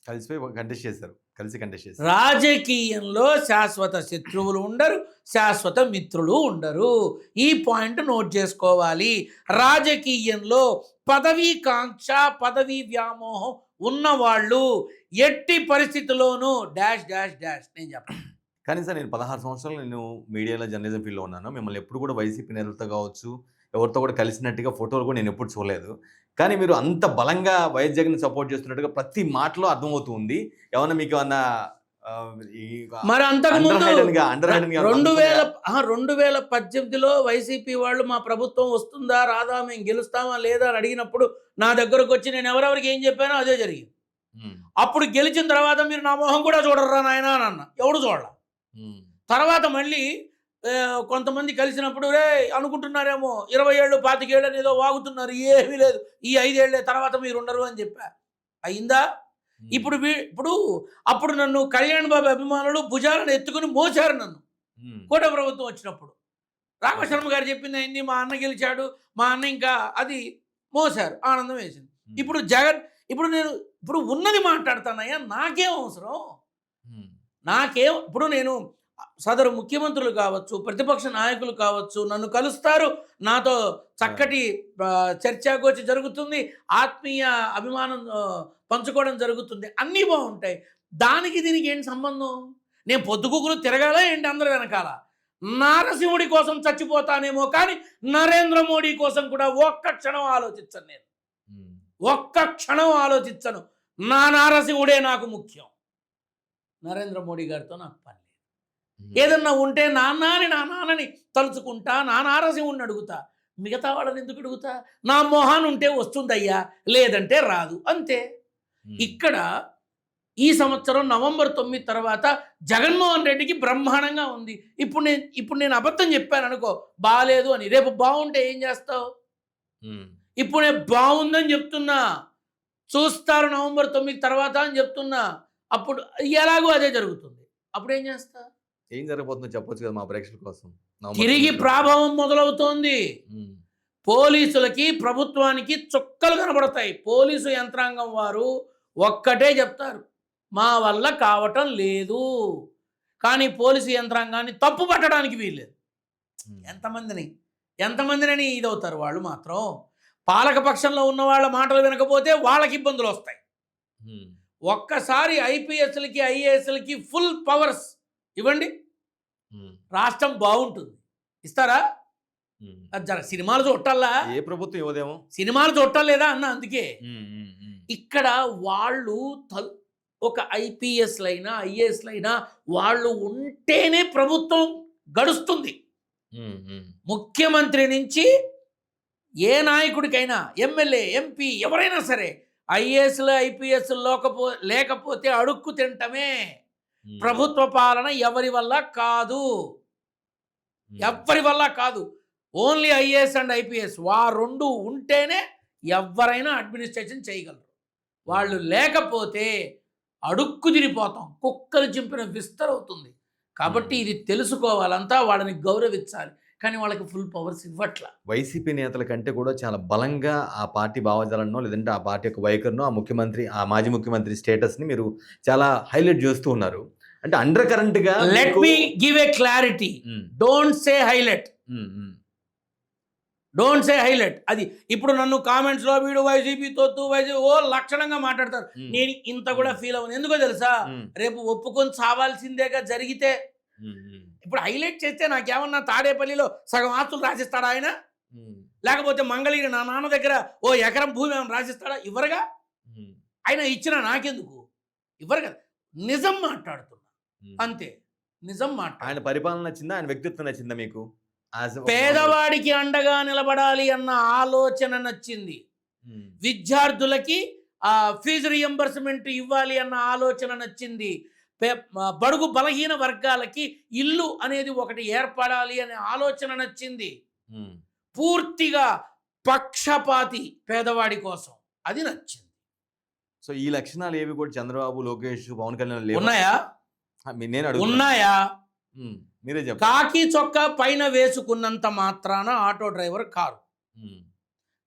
కలిసిపోయి కంటెస్ట్ చేశారు, కలిసి కంటెస్ట్ చేశారు. రాజకీయంలో శాశ్వత శత్రువులు ఉండరు, శాశ్వత మిత్రులు ఉండరు. ఈ పాయింట్ నోట్ చేసుకోవాలి. రాజకీయంలో పదవీ కాంక్ష, పదవీ వ్యామోహం ఉన్నవాళ్ళు ఎట్టి పరిస్థితుల్లోనూ డాష్ డాష్ డాష్ నేను చెప్పను. కానీ సార్, నేను 16 సంవత్సరాలు నేను మీడియాలో జర్నలిజం ఫీల్డ్లో ఉన్నాను. మిమ్మల్ని ఎప్పుడు కూడా వైసీపీ నేతలతో కావచ్చు, ఎవరితో కూడా కలిసినట్టుగా ఫోటోలు కూడా నేను ఎప్పుడు చూడలేదు. కానీ మీరు అంత బలంగా వైఎస్ జగన్ సపోర్ట్ చేస్తున్నట్టుగా ప్రతి మాటలో అర్థమవుతుంది. ఏమన్నా మీకు ఏమన్నా మరి అంతకుముందు 2018 2018లో వైసీపీ వాళ్ళు మా ప్రభుత్వం వస్తుందా రాదా, మేము గెలుస్తామా లేదా అని అడిగినప్పుడు నా దగ్గరకు వచ్చి నేను ఎవరెవరికి ఏం చెప్పానో అదే జరిగింది. అప్పుడు గెలిచిన తర్వాత మీరు నా మొహం కూడా చూడరా నాయనా అని అన్న. ఎవడు చూడాల. తర్వాత మళ్ళీ కొంతమంది కలిసినప్పుడు రే అనుకుంటున్నారేమో 20 ఏళ్ళు 25 ఏళ్ళు ఏదో వాగుతున్నారు, ఏమీ లేదు, ఈ 5 ఏళ్లే, తర్వాత మీరు ఉండరు అని చెప్పా. అయిందా? ఇప్పుడు అప్పుడు నన్ను కళ్యాణ్ బాబు అభిమానులు భుజాలను ఎత్తుకుని మోసారు నన్ను. కోట ప్రభుత్వం వచ్చినప్పుడు రామశర్మ గారు చెప్పింది అయింది, మా అన్న గెలిచాడు, మా అన్న ఇంకా అది మోసారు, ఆనందం వేసింది. ఇప్పుడు జగన్, ఇప్పుడు ఉన్నది మాట్లాడుతానయ్యా, నాకేం అవసరం, ఇప్పుడు నేను సదరు ముఖ్యమంత్రులు కావచ్చు, ప్రతిపక్ష నాయకులు కావచ్చు, నన్ను కలుస్తారు, నాతో చక్కటి చర్చాగోచి జరుగుతుంది, ఆత్మీయ అభిమానం పంచుకోవడం జరుగుతుంది, అన్నీ బాగుంటాయి. దానికి దీనికి ఏంటి సంబంధం? నేను పొద్దుగుకులు తిరగాల ఏంటి అందరు వెనకాల? నారసింహుడి కోసం చచ్చిపోతానేమో కానీ నరేంద్ర మోడీ కోసం కూడా ఒక్క క్షణం ఆలోచించను. నేను ఒక్క క్షణం ఆలోచించను. నా నారసింహుడే నాకు ముఖ్యం, నరేంద్ర మోడీ గారితో నాకు పని లేదు. ఏదన్నా ఉంటే నా నాన్నని తలుచుకుంటా, నా నారసింహుడిని అడుగుతా, మిగతా వాళ్ళని ఎందుకు అడుగుతా? నా మొహాన్ ఉంటే వస్తుందయ్యా, లేదంటే రాదు, అంతే. ఇక్కడ ఈ సంవత్సరం నవంబర్ 9 తర్వాత జగన్మోహన్ రెడ్డికి బ్రహ్మాండంగా ఉంది. ఇప్పుడు నేను అబద్ధం చెప్పాను అనుకో, బాగాలేదు అని, రేపు బాగుంటే ఏం చేస్తావు? ఇప్పుడు నేను బాగుందని చెప్తున్నా, చూస్తారు నవంబర్ 9 తర్వాత అని చెప్తున్నా. అప్పుడు ఎలాగో అదే జరుగుతుంది. అప్పుడు ఏం చేస్తా? ఏం జరగబోతుందో చెప్పొచ్చు కదా మా ప్రేక్షకుల కోసం. తిరిగి ప్రభావం మొదలవుతోంది. పోలీసులకి, ప్రభుత్వానికి చుక్కలు కనబడతాయి. పోలీసు యంత్రాంగం వారు ఒక్కటే చెప్తారు, మా వల్ల కావటం లేదు. కానీ పోలీసు యంత్రాంగాన్ని తప్పు పట్టడానికి వీల్లేదు. ఎంతమందిని ఇదవుతారు వాళ్ళు మాత్రం. పాలకపక్షంలో ఉన్న వాళ్ళ మాటలు వినకపోతే వాళ్ళకి ఇబ్బందులు వస్తాయి. ఒక్కసారి ఐపీఎస్లకి, ఐఏఎస్లకి ఫుల్ పవర్స్ ఇవ్వండి, రాష్ట్రం బాగుంటుంది. ఇస్తారా? సినిమాలు చూడాలా? ఏ ప్రభుత్వం ఇవ్వదేమో. సినిమాలు చూడలేదా అన్న. అందుకే ఇక్కడ వాళ్ళు ఒక ఐపీఎస్లైనా ఐఏఎస్లైనా వాళ్ళు ఉంటేనే ప్రభుత్వం గడుస్తుంది. ముఖ్యమంత్రి నుంచి ఏ నాయకుడికైనా, ఎమ్మెల్యే, ఎంపీ ఎవరైనా సరే ఐఏఎస్లు ఐపీఎస్ లేకపోతే అడుక్కు తింటమే. ప్రభుత్వ పాలన ఎవరి వల్ల కాదు, ఎవ్వరి వల్ల కాదు. ఓన్లీ ఐఏఎస్ అండ్ ఐపీఎస్ రెండు ఉంటేనే ఎవరైనా అడ్మినిస్ట్రేషన్ చేయగలరు. వాళ్ళు లేకపోతే అడుక్కు తిరిగిపోతాం, కుక్కలు చింపిన విస్తరవుతుంది. కాబట్టి ఇది తెలుసుకోవాలంతా, వాళ్ళని గౌరవించాలి. కానీ వాళ్ళకి ఫుల్ పవర్స్ ఇవ్వట్లా. వైసీపీ నేతల కంటే కూడా చాలా బలంగా ఆ పార్టీ భావజాలనో లేదంటే ఆ పార్టీ యొక్క వైఖరినో ఆ మాజీ ముఖ్యమంత్రి స్టేటస్ని మీరు చాలా హైలైట్ చేస్తూ ఉన్నారు. అంటే అండర్ కరెంట్గా let me give a clarity. Don't say highlight, don't say highlight. అది ఇప్పుడు నన్ను కామెంట్స్లో వీడు వైసీపీ తొత్తు వైసీపీ లక్షణంగా మాట్లాడతారు. నేను ఇంత కూడా ఫీల్ అవ్వను. ఎందుకో తెలుసా, రేపు ఒప్పుకొని చావాల్సిందేగా జరిగితే. ఇప్పుడు హైలైట్ చేస్తే నాకేమన్నా తాడేపల్లిలో సగం ఆస్తులు రాసిస్తాడా ఆయన? లేకపోతే మంగళగిరి నా నాన్న దగ్గర ఎకరం భూమి ఏమైనా రాసిస్తాడా? ఇవ్వరుగా. ఆయన ఇచ్చినా నాకెందుకు? ఇవ్వరు కదా. నిజం మాట్లాడుతున్నా అంతే, నిజం ఆయన పరిపాలన నచ్చిందా, ఆయన వ్యక్తిత్వం నచ్చిందా మీకు? పేదవాడికి అండగా నిలబడాలి అన్న ఆలోచన నచ్చింది. విద్యార్థులకి ఫీజు రియంబర్స్మెంట్ ఇవ్వాలి అన్న ఆలోచన నచ్చింది. బడుగు బలహీన వర్గాలకి ఇల్లు అనేది ఒకటి ఏర్పడాలి అనే ఆలోచన నచ్చింది. పూర్తిగా పక్షపాతి పేదవాడి కోసం, అది నచ్చింది. సో ఈ లక్షణాలు ఏవి కూడా చంద్రబాబు, లోకేష్, పవన్ కళ్యాణ్ ఉన్నాయా? ఉన్నాయా? మీరే చెప్పండి. కాకి చొక్కా పైన వేసుకున్నంత మాత్రాన ఆటో డ్రైవర్ కారు.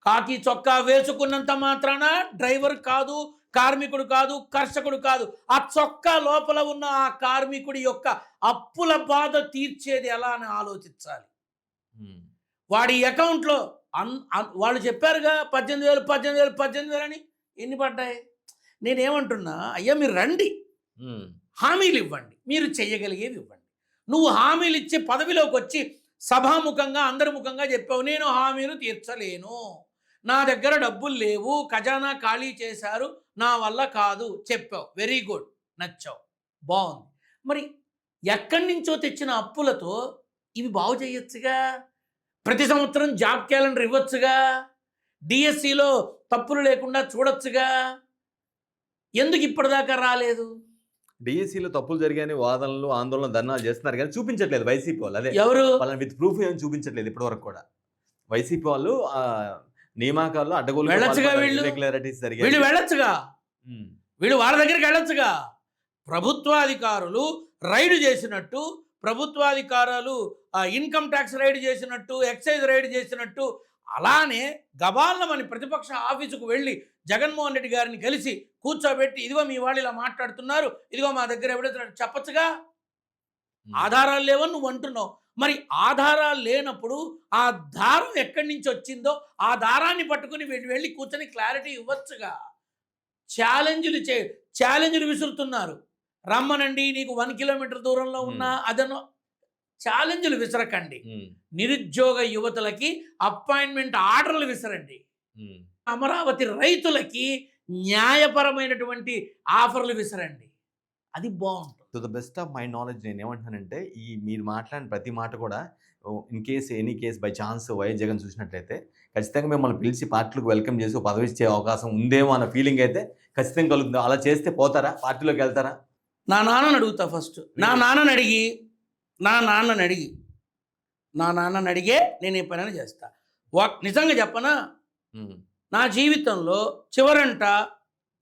కాకి చొక్కా వేసుకున్నంత మాత్రాన డ్రైవర్ కాదు, కార్మికుడు కాదు, కర్షకుడు కాదు. ఆ చొక్కా లోపల ఉన్న ఆ కార్మికుడి యొక్క అప్పుల బాధ తీర్చేది ఎలా అని ఆలోచించాలి. వాడి అకౌంట్లో వాళ్ళు చెప్పారుగా 18,000 అని. ఎన్ని పడ్డాయి? నేనేమంటున్నా, అయ్యా మీరు రండి, హామీలు ఇవ్వండి, మీరు చెయ్యగలిగేవి ఇవ్వండి. నువ్వు హామీలు ఇచ్చే పదవిలోకి వచ్చి సభాముఖంగా అందరి ముఖంగా చెప్పావు, నేను హామీలు తీర్చలేను, నా దగ్గర డబ్బులు లేవు, ఖజానా ఖాళీ చేశారు, నా వల్ల కాదు చెప్పావు. వెరీ గుడ్, నచ్చావు, బాగుంది. మరి ఎక్కడి నుంచో తెచ్చిన అప్పులతో ఇవి బాగు చేయొచ్చుగా. ప్రతి సంవత్సరం జాబ్ క్యాలెండర్ ఇవ్వచ్చుగా. డిఎస్సిలో తప్పులు లేకుండా చూడొచ్చుగా. ఎందుకు ఇప్పటిదాకా రాలేదు? డిఎస్సిలో తప్పులు జరిగాయని వాదనలు, ఆందోళన, ధర్నాలు చేస్తున్నారు కానీ చూపించట్లేదు వైసీపీ వాళ్ళు. అదే ఎవరు వాళ్ళని విత్ ప్రూఫ్ ఏమి చూపించట్లేదు ఇప్పటి వరకు కూడా. వైసీపీ వాళ్ళు నియామకాల్లో అడ్డగోలు వెళ్ళొచ్చుగా, ఇర్రెగ్యులారిటీస్ జరిగాయి, వీళ్ళు వెళ్ళొచ్చుగా, వీళ్ళు వాళ్ళ దగ్గరికి వెళ్ళొచ్చుగా. ప్రభుత్వాధికారులు రైడ్ చేసినట్టు, ప్రభుత్వాధికారులు ఇన్కమ్ ట్యాక్స్ రైడ్ చేసినట్టు, ఎక్సైజ్ రైడ్ చేసినట్టు, అలానే గబాలమని ప్రతిపక్ష ఆఫీసుకు వెళ్ళి జగన్మోహన్ రెడ్డి గారిని కలిసి కూర్చోబెట్టి, ఇదిగో మీ వాళ్ళు ఇలా మాట్లాడుతున్నారు, ఇదిగో మా దగ్గర ఎవిడెన్స్ చెప్పచ్చుగా. ఆధారాలు లేవని నువ్వు అంటున్నావు. మరి ఆధారాలు లేనప్పుడు ఆ దారం ఎక్కడి నుంచి వచ్చిందో ఆ దారాన్ని పట్టుకుని వెళ్ళి కూర్చొని క్లారిటీ ఇవ్వచ్చుగా. ఛాలెంజ్లు విసురుతున్నారు. రమ్మనండి, నీకు 1 కిలోమీటర్ దూరంలో ఉన్న అదనో ఛాలెంజ్లు విసరకండి. నిరుద్యోగ యువతులకి అపాయింట్మెంట్ ఆర్డర్లు విసరండి. అమరావతి రైతులకి న్యాయపరమైనటువంటి ఆఫర్లు విసరండి. అది బాగుంటుంది. To the best of my knowledge నేను ఏమంటానంటే, ఈ మీరు మాట్లాడిన ప్రతి మాట కూడా in case any case by chance YS Jagan చూసినట్లయితే ఖచ్చితంగా మిమ్మల్ని పిలిచి పార్టీలకు వెల్కమ్ చేసి పదవి ఇచ్చే అవకాశం ఉందేమో అన్న ఫీలింగ్ అయితే ఖచ్చితంగా కలుగుతుంది. అలా చేస్తే పోతారా, పార్టీలోకి వెళ్తారా? నా నాన్నని అడుగుతా ఫస్ట్. నా నాన్నని అడిగే నేను ఏ పనైనా చేస్తా. నిజంగా చెప్పనా, నా జీవితంలో చివరంట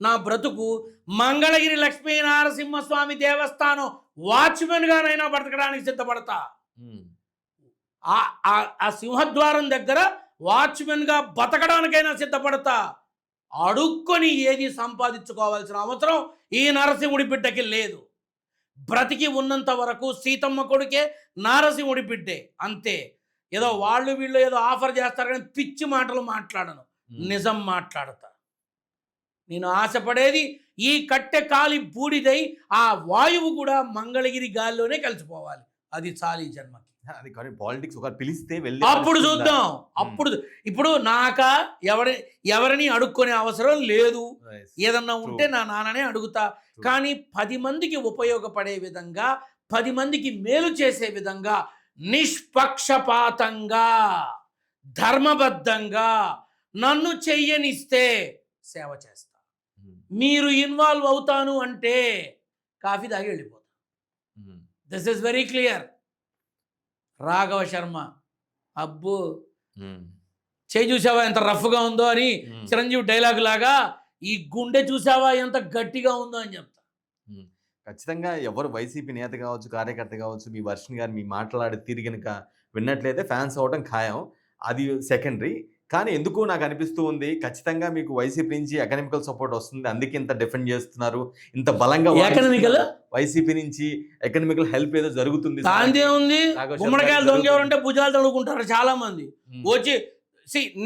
నా బ్రతుకు మంగళగిరి లక్ష్మీ నరసింహస్వామి దేవస్థానం వాచ్మెన్గానైనా బ్రతకడానికి సిద్ధపడతా. ఆ సింహద్వారం దగ్గర వాచ్మెన్గా బతకడానికైనా సిద్ధపడతా. అడుక్కొని ఏది సంపాదించుకోవాల్సిన అవసరం ఈ నరసింహుడి బిడ్డకి లేదు. బ్రతికి ఉన్నంత వరకు సీతమ్మ కొడుకే, నరసింహుడి బిడ్డే, అంతే. ఏదో వాళ్ళు వీళ్ళు ఏదో ఆఫర్ చేస్తారు కానీ పిచ్చి మాటలు మాట్లాడను, నిజం మాట్లాడతా. నేను ఆశపడేది ఈ కట్టె కాలి బూడిదై ఆ వాయువు కూడా మంగళగిరి గాల్లోనే కలిసిపోవాలి. అది చాలు ఈ జన్మకి. అది కానీ పాలిటిక్స్ ఒక పిలిస్తే వెళ్ళి అప్పుడు చూద్దాం. అప్పుడు ఇప్పుడు ఎవరిని అడుక్కునే అవసరం లేదు. ఏదన్నా ఉంటే నా నాన్ననే అడుగుతా. కానీ 10 మందికి ఉపయోగపడే విధంగా, 10 మందికి మేలు చేసే విధంగా, నిష్పక్షపాతంగా, ధర్మబద్ధంగా నన్ను చెయ్యనిస్తే సేవ చేస్తా. మీరు ఇన్వాల్వ్ అవుతాను అంటే కాఫీ తాగి వెళ్ళిపోతాను. This is very clear. Raghava Sharma అబ్బో చేయి చూసావా ఎంత రఫ్గా ఉందో అని చిరంజీవి డైలాగ్ లాగా ఈ గుండె చూసావా ఎంత గట్టిగా ఉందో అని చెప్తా. ఖచ్చితంగా ఎవరు వైసీపీ నేత కావచ్చు, కార్యకర్త కావచ్చు, మీ వర్షన్ గారు మీ మాట్లాడే తీరు కనుక విన్నట్లయితే ఫ్యాన్స్ అవ్వడం ఖాయం. అది సెకండరీ. కానీ ఎందుకో నాకు అనిపిస్తూ ఉంది, ఖచ్చితంగా మీకు వైసీపీ నుంచి ఎకనామికల్ సపోర్ట్ వస్తుంది. అందుకే ఇంత డిఫెండ్ చేస్తున్నారు, ఇంత బలంగా ఎకనామికల్ వైసీపీ నుంచి ఎకనామికల్ హెల్ప్ ఏదో జరుగుతుంది. దాందే ఉంది. గుమ్మడికాయలు దొంగెవరంటే భుజాలు తడుకుంటారు చాలా మంది వచ్చి.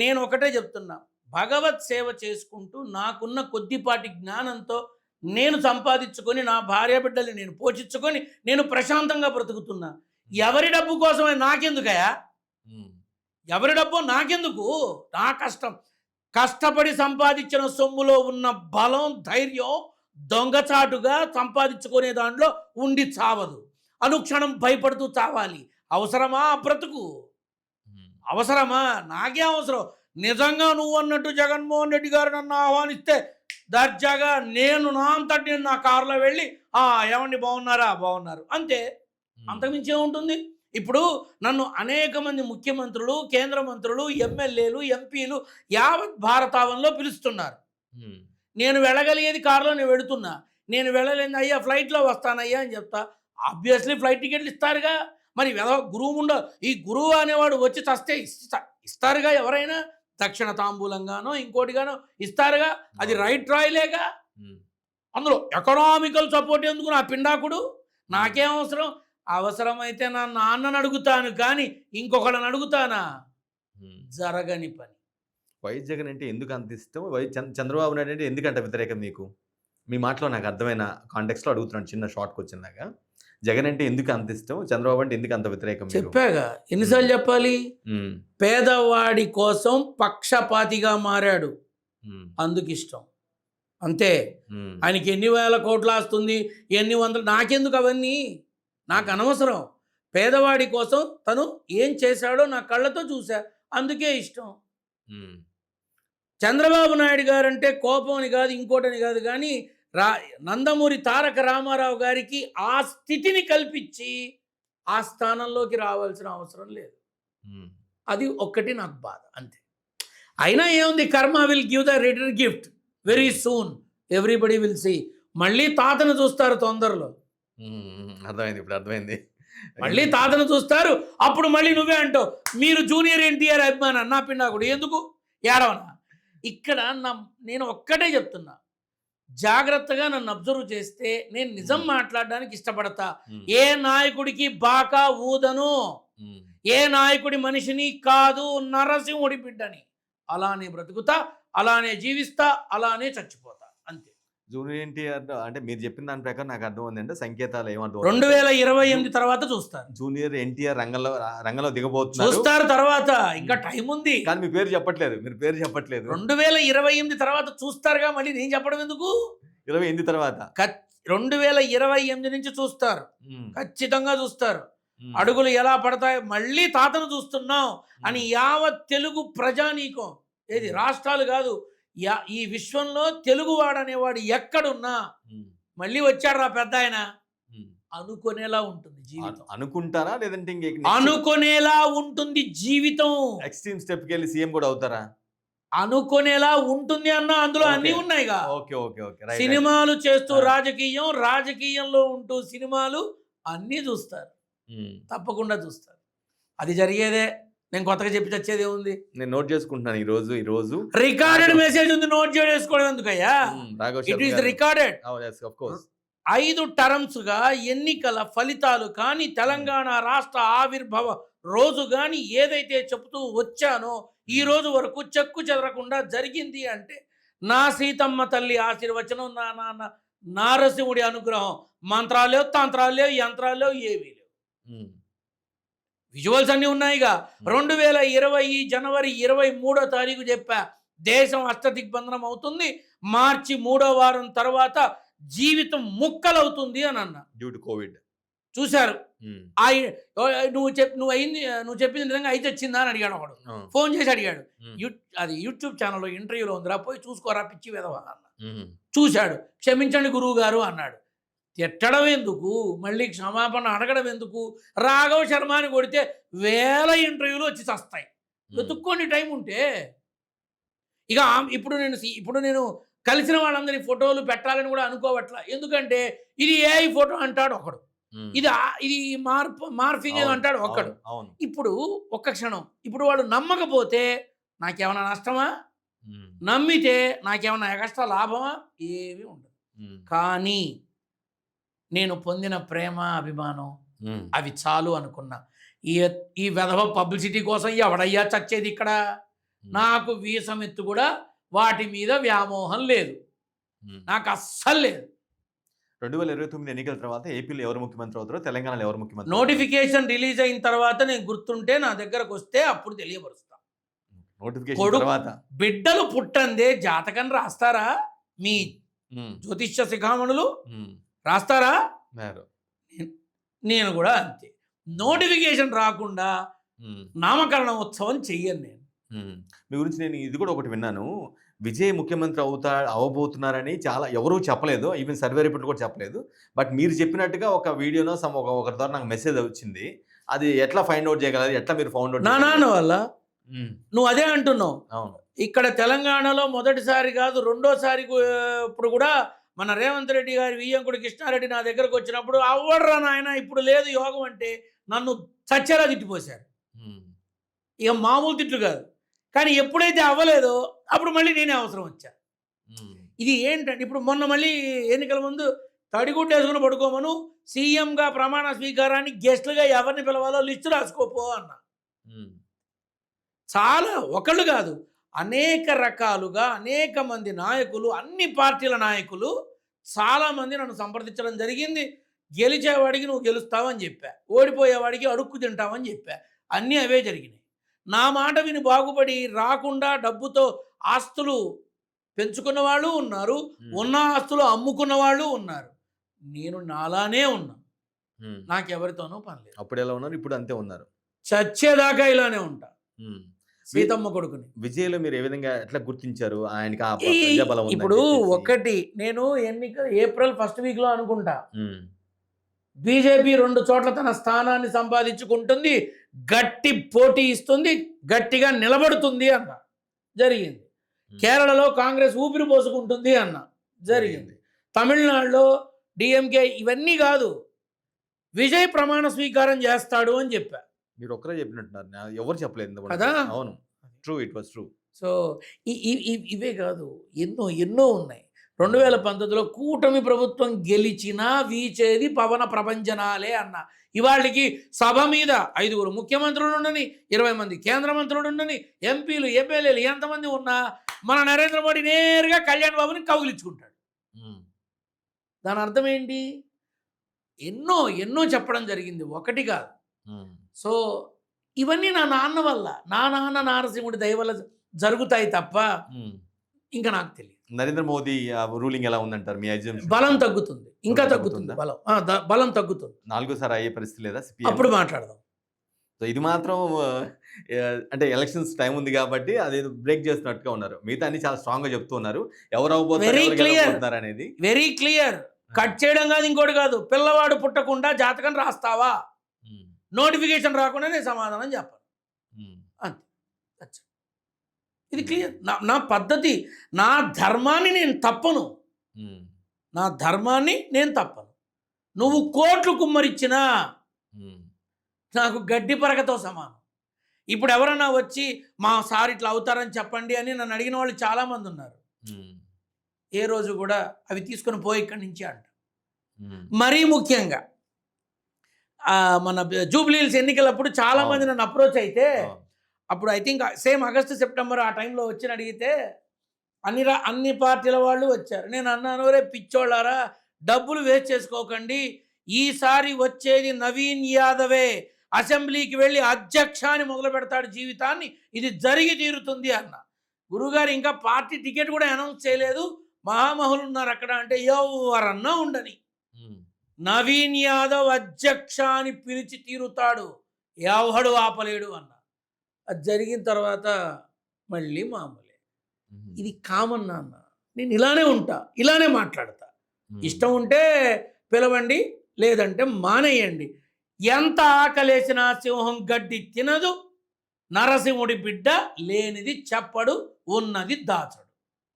నేను ఒకటే చెప్తున్నా, భగవత్ సేవ చేసుకుంటూ నాకున్న కొద్దిపాటి జ్ఞానంతో నేను సంపాదించుకొని నా భార్య బిడ్డల్ని నేను పోషించుకొని నేను ప్రశాంతంగా బ్రతుకుతున్నా. ఎవరి డబ్బు కోసమే నాకెందుకయా? ఎవరి డబ్బు నాకెందుకు? నా కష్టపడి సంపాదించిన సొమ్ములో ఉన్న బలం, ధైర్యం దొంగచాటుగా సంపాదించుకునే దాంట్లో ఉండి చావదు. అనుక్షణం భయపడుతూ చావాలి. అవసరమా బ్రతుకు? అవసరమా? నాకే అవసరం. నిజంగా నువ్వు అన్నట్టు జగన్మోహన్ రెడ్డి గారు నన్ను ఆహ్వానిస్తే దర్జాగా నేను నా అంతటి నేను నా కారులో వెళ్ళి ఏమండి బాగున్నారా? బాగున్నారు అంతే. అంతకుమించి ఏముంటుంది? ఇప్పుడు నన్ను అనేక మంది ముఖ్యమంత్రులు, కేంద్ర మంత్రులు, ఎమ్మెల్యేలు, ఎంపీలు యావత్ భారతావనంలో పిలుస్తున్నారు. నేను వెళ్ళగలిగేది కారులో నేను వెళుతున్నా. నేను వెళ్ళలేని అయ్యా ఫ్లైట్లో వస్తానయ్యా అని చెప్తా. ఆబ్వియస్లీ ఫ్లైట్ టికెట్లు ఇస్తారుగా. మరి గురువు ఈ గురువు అనేవాడు వచ్చి చస్తే ఇస్తారుగా ఎవరైనా. దక్షిణ తాంబూలంగానో ఇంకోటిగానో ఇస్తారుగా. అది రైట్ రాయలేగా. అందులో ఎకనామికల్ సపోర్ట్ ఎందుకు? నా పిండాకుడు నాకేం అవసరం? అవసరమైతే నా నాన్నని అడుగుతాను కానీ ఇంకొకళ్ళని అడుగుతానా? జరగని పని. వైఎస్ జగన్ అంటే ఎందుకు అంత ఇష్టం? చంద్రబాబు నాయుడు అంటే ఎందుకంటే వ్యతిరేకం మీకు? మీ మాటలో నాకు అర్థమైన కాంటెక్స్లో అడుగుతున్నాను, చిన్న షార్ట్కి వచ్చిందాక. జగన్ అంటే ఎందుకు అంత ఇష్టం? చంద్రబాబు అంటే ఎందుకు అంత వ్యతిరేకం? చెప్పాగా, ఎన్నిసార్లు చెప్పాలి? పేదవాడి కోసం పక్షపాతిగా మారాడు, అందుకు ఇష్టం. అంతే. ఆయనకి ఎన్ని వేల కోట్లు వస్తుంది, ఎన్ని వందలు, నాకెందుకు అవన్నీ? నాకు అనవసరం. పేదవాడి కోసం తను ఏం చేశాడో నా కళ్ళతో చూసా, అందుకే ఇష్టం. చంద్రబాబు నాయుడు గారు అంటే కోపం అని కాదు, ఇంకోటని కాదు, కానీ నందమూరి తారక రామారావు గారికి ఆ స్థితిని కల్పించి ఆ స్థానంలోకి రావాల్సిన అవసరం లేదు. అది ఒక్కటి నాకు బాధ, అంతే. అయినా ఏముంది, karma will give the return gift very soon. Everybody will see. మళ్ళీ తాతను చూస్తారు తొందరలో. అర్థమైంది, ఇప్పుడు అర్థమైంది. మళ్ళీ తాతను చూస్తారు. అప్పుడు మళ్ళీ నువ్వే అంటావు మీరు జూనియర్ ఎన్టీఆర్ అభిమాన నా పిండాకుడు ఎందుకు ఏడవనా? ఇక్కడ నేను ఒక్కటే చెప్తున్నా, జాగ్రత్తగా నన్ను అబ్జర్వ్ చేస్తే నేను నిజం మాట్లాడడానికి ఇష్టపడతా. ఏ నాయకుడికి బాకా ఊదను, ఏ నాయకుడి మనిషిని కాదు, నరసింహుడి బిడ్డని. అలానే బ్రతుకుతా, అలానే జీవిస్తా, అలానే చచ్చిపోతా, అంతే. జూనియర్ ఎన్టీఆర్ అంటే మీరు చెప్పిన దాని ప్రకారం నాకు అర్థం ఉందంటే సంకేతాలు ఏమర్థం? 2028 తర్వాత చూస్తారు. జూనియర్ ఎన్టీఆర్ రంగంలో దిగబోతున్నారు. చూస్తారు తర్వాత, ఇంకా టైం ఉంది. కానీ మీ పేరు చెప్పట్లేదు, మీరు పేరు చెప్పట్లేదు. 2028 తర్వాత చూస్తారుగా. మళ్ళీ నేను చెప్పడం ఎందుకు? 28 తర్వాత 2028 నుంచి చూస్తారు, ఖచ్చితంగా చూస్తారు. అడుగులు ఎలా పడతాయి, మళ్ళీ తాతను చూస్తున్నాం అని యావత్ తెలుగు ప్రజానీకం, ఏది రాష్ట్రాలు కాదు, ఈ విశ్వంలో తెలుగువాడు అనేవాడు ఎక్కడున్నా మళ్ళీ వచ్చాడు రా పెద్ద ఆయన అనుకునేలా ఉంటుంది జీవితం. అనుకుంటారా లేదంటే అనుకునేలా ఉంటుంది జీవితం. ఎక్స్ట్రీమ్ స్టెప్ కి వెళ్ళి సీఎం కూడా అవుతారా? అనుకునేలా ఉంటుంది అన్న, అందులో అన్ని ఉన్నాయిగా. సినిమాలు చేస్తూ రాజకీయంలో ఉంటూ సినిమాలు అన్నీ చూస్తారు, తప్పకుండా చూస్తారు. అది జరిగేదే. నేను కొత్తగా చెప్పి చచ్చేది ఏముంది? నేను నోట్ చేసుకుంటున్నాను ఈ రోజు రికార్డెడ్ మెసేజ్ ఉంది, నోట్ చేసుకోవడం ఎందుకయ్యా? It is recorded. 5 టర్మ్స్గా ఎన్నికల ఫలితాలు కానీ, తెలంగాణ రాష్ట్ర ఆవిర్భావ రోజు కానీ ఏదైతే చెబుతూ వచ్చానో ఈ రోజు వరకు చెక్కు చెదరకుండా జరిగింది అంటే నా సీతమ్మ తల్లి ఆశీర్వచనం, నా నాన్న నారసింహుడి అనుగ్రహం. మంత్రాలు లేవు, తంత్రాలు లేవు, యంత్రాలు లేవు, ఏమీ లేవు. విజువల్స్ అన్నీ ఉన్నాయిగా. 2020 జనవరి 23వ తారీఖు చెప్పా, దేశం అష్టదిగ్బంధనం అవుతుంది, మార్చి 3వ వారం తర్వాత జీవితం ముక్కలవుతుంది అని అన్నా. Due to Covid. చూశారు. ఉమ్, నువ్వు చెప్పింది నిజంగా అయితే వచ్చిందా అని అడిగాడు ఒకడు. ఆ, ఫోన్ చేసి అడిగాడు. ఉమ్, అది యూట్యూబ్ ఛానల్లో ఇంటర్వ్యూలో ఉందిరా, పోయి చూసుకోరా పిచ్చి వెధవా అన్న. ఉమ్, చూశాడు. క్షమించండి గురువు గారు అన్నాడు. తిట్టడం ఎందుకు, మళ్ళీ క్షమాపణ అడగడం ఎందుకు? రాఘవ శర్మ అని కొడితే వేల ఇంటర్వ్యూలు వచ్చి చస్తాయి. వెతుక్కోండి టైం ఉంటే. ఇక ఇప్పుడు నేను కలిసిన వాళ్ళందరి ఫోటోలు పెట్టాలని కూడా అనుకోవట్లా. ఎందుకంటే ఇది ఏఐ ఫోటో అంటాడు ఒకడు, ఉమ్, ఇది మార్ఫింగ్ అవును, అంటాడు ఒక్కడు. అవును, అవును. ఇప్పుడు ఒక్క క్షణం, ఇప్పుడు వాళ్ళు నమ్మకపోతే నాకేమైనా నష్టమా? ఉమ్, నమ్మితే నాకేమైనా ఎక్స్ట్రా లాభమా? ఏమీ ఉండదు. ఉమ్, కానీ నేను పొందిన ప్రేమ, అభిమానం ఉమ్, అవి చాలు అనుకున్నా. ఈ ఈ వెధవ పబ్లిసిటీ కోసం ఎవడయ్యా చచ్చేది ఇక్కడ? నాకు వీసమెత్తు కూడా వాటి మీద వ్యామోహం లేదు, ఉమ్. నాకు అస్సలు లేదు. 2029 ఎన్నికల తర్వాత ఏపీలో ఎవరు ముఖ్యమంత్రి అవుతారో, తెలంగాణలో ఎవరు ముఖ్యమంత్రి అవుతారో? నోటిఫికేషన్ రిలీజ్ అయిన తర్వాత నేను గుర్తుంటే నా దగ్గరకు వస్తే అప్పుడు తెలియపరుస్తా. నోటిఫికేషన్ కొడుకు- తర్వాత బిడ్డలు పుట్టందే జాతకం రాస్తారా మీ ఉమ్, జ్యోతిష్య శిఖామణులు? ఉమ్, రాస్తారా? వేరు. నేను కూడా అంతే. నోటిఫికేషన్ రాకుండా ఉమ్, నామకరణ ఉత్సవం చెయ్యను నేను. ఉమ్. మీ గురించి నేను ఇది కూడా ఒకటి విన్నాను. విజయ్ ముఖ్యమంత్రి అవ్వబోతున్నారని చాలా ఎవరూ చెప్పలేదు, ఈవెన్ సర్వే రిపోర్ట్ కూడా చెప్పలేదు. బట్ మీరు చెప్పినట్టుగా ఒక వీడియోనో ఒకరి ద్వారా నాకు మెసేజ్ వచ్చింది. అది ఎట్లా ఫైండ్ అవుట్ చేయగలరు, ఎట్లా మీరు ఫౌండ్ అవుట్ నా నాన్న వల్ల ఉమ్, నువ్వు అదే అంటున్నావు. అవును. ఇక్కడ తెలంగాణలో మొదటిసారి కాదు, రెండోసారి ఇప్పుడు కూడా మన రేవంత్ రెడ్డి గారి వియ్యంకుడు కృష్ణారెడ్డి నా దగ్గరకు వచ్చినప్పుడు అవ్వడ్రా నాయన ఇప్పుడు లేదు యోగం అంటే నన్ను చచ్చేలా తిట్టిపోశారు. ఉమ్, ఇక మామూలు తిట్లు కాదు. కానీ ఎప్పుడైతే అవ్వలేదో అప్పుడు మళ్ళీ నేనే అవసరం వచ్చా. ఉమ్, ఇది ఏంటంటే ఇప్పుడు మొన్న మళ్ళీ ఎన్నికల ముందు తడిగుడ్డు వేసుకుని పడుకోమను, సీఎంగా ప్రమాణ స్వీకారాన్ని గెస్ట్లుగా ఎవరిని పిలవాలో లిస్టు రాసుకోపో అన్న. ఉమ్, చాలా ఒకళ్ళు కాదు, అనేక రకాలుగా అనేక మంది నాయకులు, అన్ని పార్టీల నాయకులు చాలామంది నన్ను సంప్రదించడం జరిగింది. గెలిచేవాడికి నువ్వు గెలుస్తావని చెప్పా, ఓడిపోయేవాడికి అడుక్కు తింటావని చెప్పా. అన్నీ అవే జరిగినాయి. నా మాట విని బాగుపడి రాకుండా డబ్బుతో ఆస్తులు పెంచుకున్న వాళ్ళు ఉన్నారు, ఉన్న ఆస్తులు అమ్ముకున్న వాళ్ళు ఉన్నారు. నేను నాలానే ఉన్నా, ఉమ్. నాకెవరితోనూ పని లేదు. అప్పుడు ఎలా ఉన్నారు, ఇప్పుడు అంతే ఉన్నారు. చచ్చేదాకా ఇలానే ఉంటా. ఉమ్. సీతమ్మ కొడుకుని. విజయ్లో మీరు ఏ విధంగా ఎట్లా గుర్తించారు ఆయనకి ఆ ఈ- ప్రజాబలం ఉందని ఇప్పుడు చెప్పేసి? ఒకటి, నేను ఏప్రిల్ 1st వీక్లో అనుకుంటా ఉమ్, బీజేపీ 2 చోట్ల తన స్థానాన్ని సంపాదించుకుంటుంది, గట్టి పోటీ ఇస్తుంది, గట్టిగా నిలబడుతుంది అన్న. జరిగింది. కేరళలో కాంగ్రెస్ ఊపిరి పోసుకుంటుంది అన్న. జరిగింది. తమిళనాడులో డిఎంకే. ఇవన్నీ కాదు, విజయ్ ప్రమాణ స్వీకారం చేస్తాడు అని చెప్పా. మీరు ఒక్కరే చెప్పినట్టున్నారు, ఎవరు చెప్పలేదు ఇంతవరకు. కదా? అవును, true, it was true. So ఇవే కాదు, ఎన్నో ఉన్నాయి. 2019లో కూటమి ప్రభుత్వం గెలిచినా వీచేది పవన ప్రపంచనాలే అన్న. ఇవాళకి సభ మీద 5 ముఖ్యమంత్రులు ఉండని, 20 మంది కేంద్ర మంత్రులు ఉండని, ఎంపీలు ఎమ్మెల్యేలు ఎంతమంది ఉన్నా మన నరేంద్ర మోడీ నేరుగా కళ్యాణ్ బాబుని కౌగిలించుకుంటాడు. దాని అర్థం ఏంటి? ఎన్నో చెప్పడం జరిగింది, ఒకటి కాదు. సో ఇవన్నీ నా నాన్న వల్ల, నా నాన్న నారసింహుడి దయ వల్ల జరుగుతాయి తప్ప ఇంకా నాకు తెలియదు. నరేంద్ర మోదీ రూలింగ్ ఎలా ఉందంటారు మీ అజంప్షన్? బలం తగ్గుతుంది, ఇంకా బలం తగ్గుతుంది. తగ్గుతుందా? బలం తగ్గుతుంది. 4సారి అయ్యే పరిస్థితి లేదా? అప్పుడు మాట్లాడదాం. సో ఇది మాత్రం అంటే ఎలక్షన్స్ టైం ఉంది కాబట్టి అది బ్రేక్ చేస్తున్నట్టుగా ఉన్నారు. మిగతా అన్ని చాలా స్ట్రాంగ్ గా చెప్తూ ఉన్నారు, ఎవరు అవ్వబోతున్నారు అనేది. Very clear. కట్ చేయడం కాదు, ఇంకోటి కాదు. పిల్లవాడు పుట్టకుండా జాతకం రాస్తావా? నోటిఫికేషన్ రాకుండా నేను సమాధానం చెప్పాను. అంతే. ఇది క్లియర్. నా పద్ధతి, నా ధర్మాన్ని నేను తప్పను. నువ్వు కోట్లు కుమ్మరిచ్చినా నాకు గడ్డి పరకతో సమానం. ఇప్పుడు ఎవరన్నా వచ్చి మా సార్ ఇట్లా అవుతారని చెప్పండి అని నన్ను అడిగిన వాళ్ళు చాలామంది ఉన్నారు. ఏ రోజు కూడా అవి తీసుకొని పోయి ఇక్కడి నుంచి అంట. మరీ ముఖ్యంగా మన జూబ్లీ హిల్స్ ఎన్నికలప్పుడు చాలామంది నన్ను అప్రోచ్ అయితే, అప్పుడు I think same August September ఆ టైంలో వచ్చి అడిగితే అన్ని పార్టీల వాళ్ళు వచ్చారు. నేను అన్నాను, రే పిచ్చోళ్ళారా, డబ్బులు వేస్ట్ చేసుకోకండి, ఈసారి వచ్చేది నవీన్ యాదవే, అసెంబ్లీకి వెళ్ళి అధ్యక్షాన్ని మొదలు పెడతాడు జీవితాన్ని, ఇది జరిగి తీరుతుంది అన్న. గురుగారు ఇంకా పార్టీ టికెట్ కూడా అనౌన్స్ చేయలేదు, మహామహులు ఉన్నారు అక్కడ అంటే ఎవరన్నా ఉండని, నవీన్ యాదవ్ అధ్యక్ష అని పిలిచి తీరుతాడు, ఎవడు ఆపలేడు అన్న. అది జరిగిన తర్వాత మళ్ళీ మామూలే. ఇది కామన్ నాన్న. నేను ఇలానే ఉంటా, ఇలానే మాట్లాడతా. ఇష్టం ఉంటే పిలవండి, లేదంటే మానేయండి. ఎంత ఆకలేసినా సింహం గడ్డి తినదు, నరసింహుడి బిడ్డ లేనిది చెప్పడు, ఉన్నది దాచడు.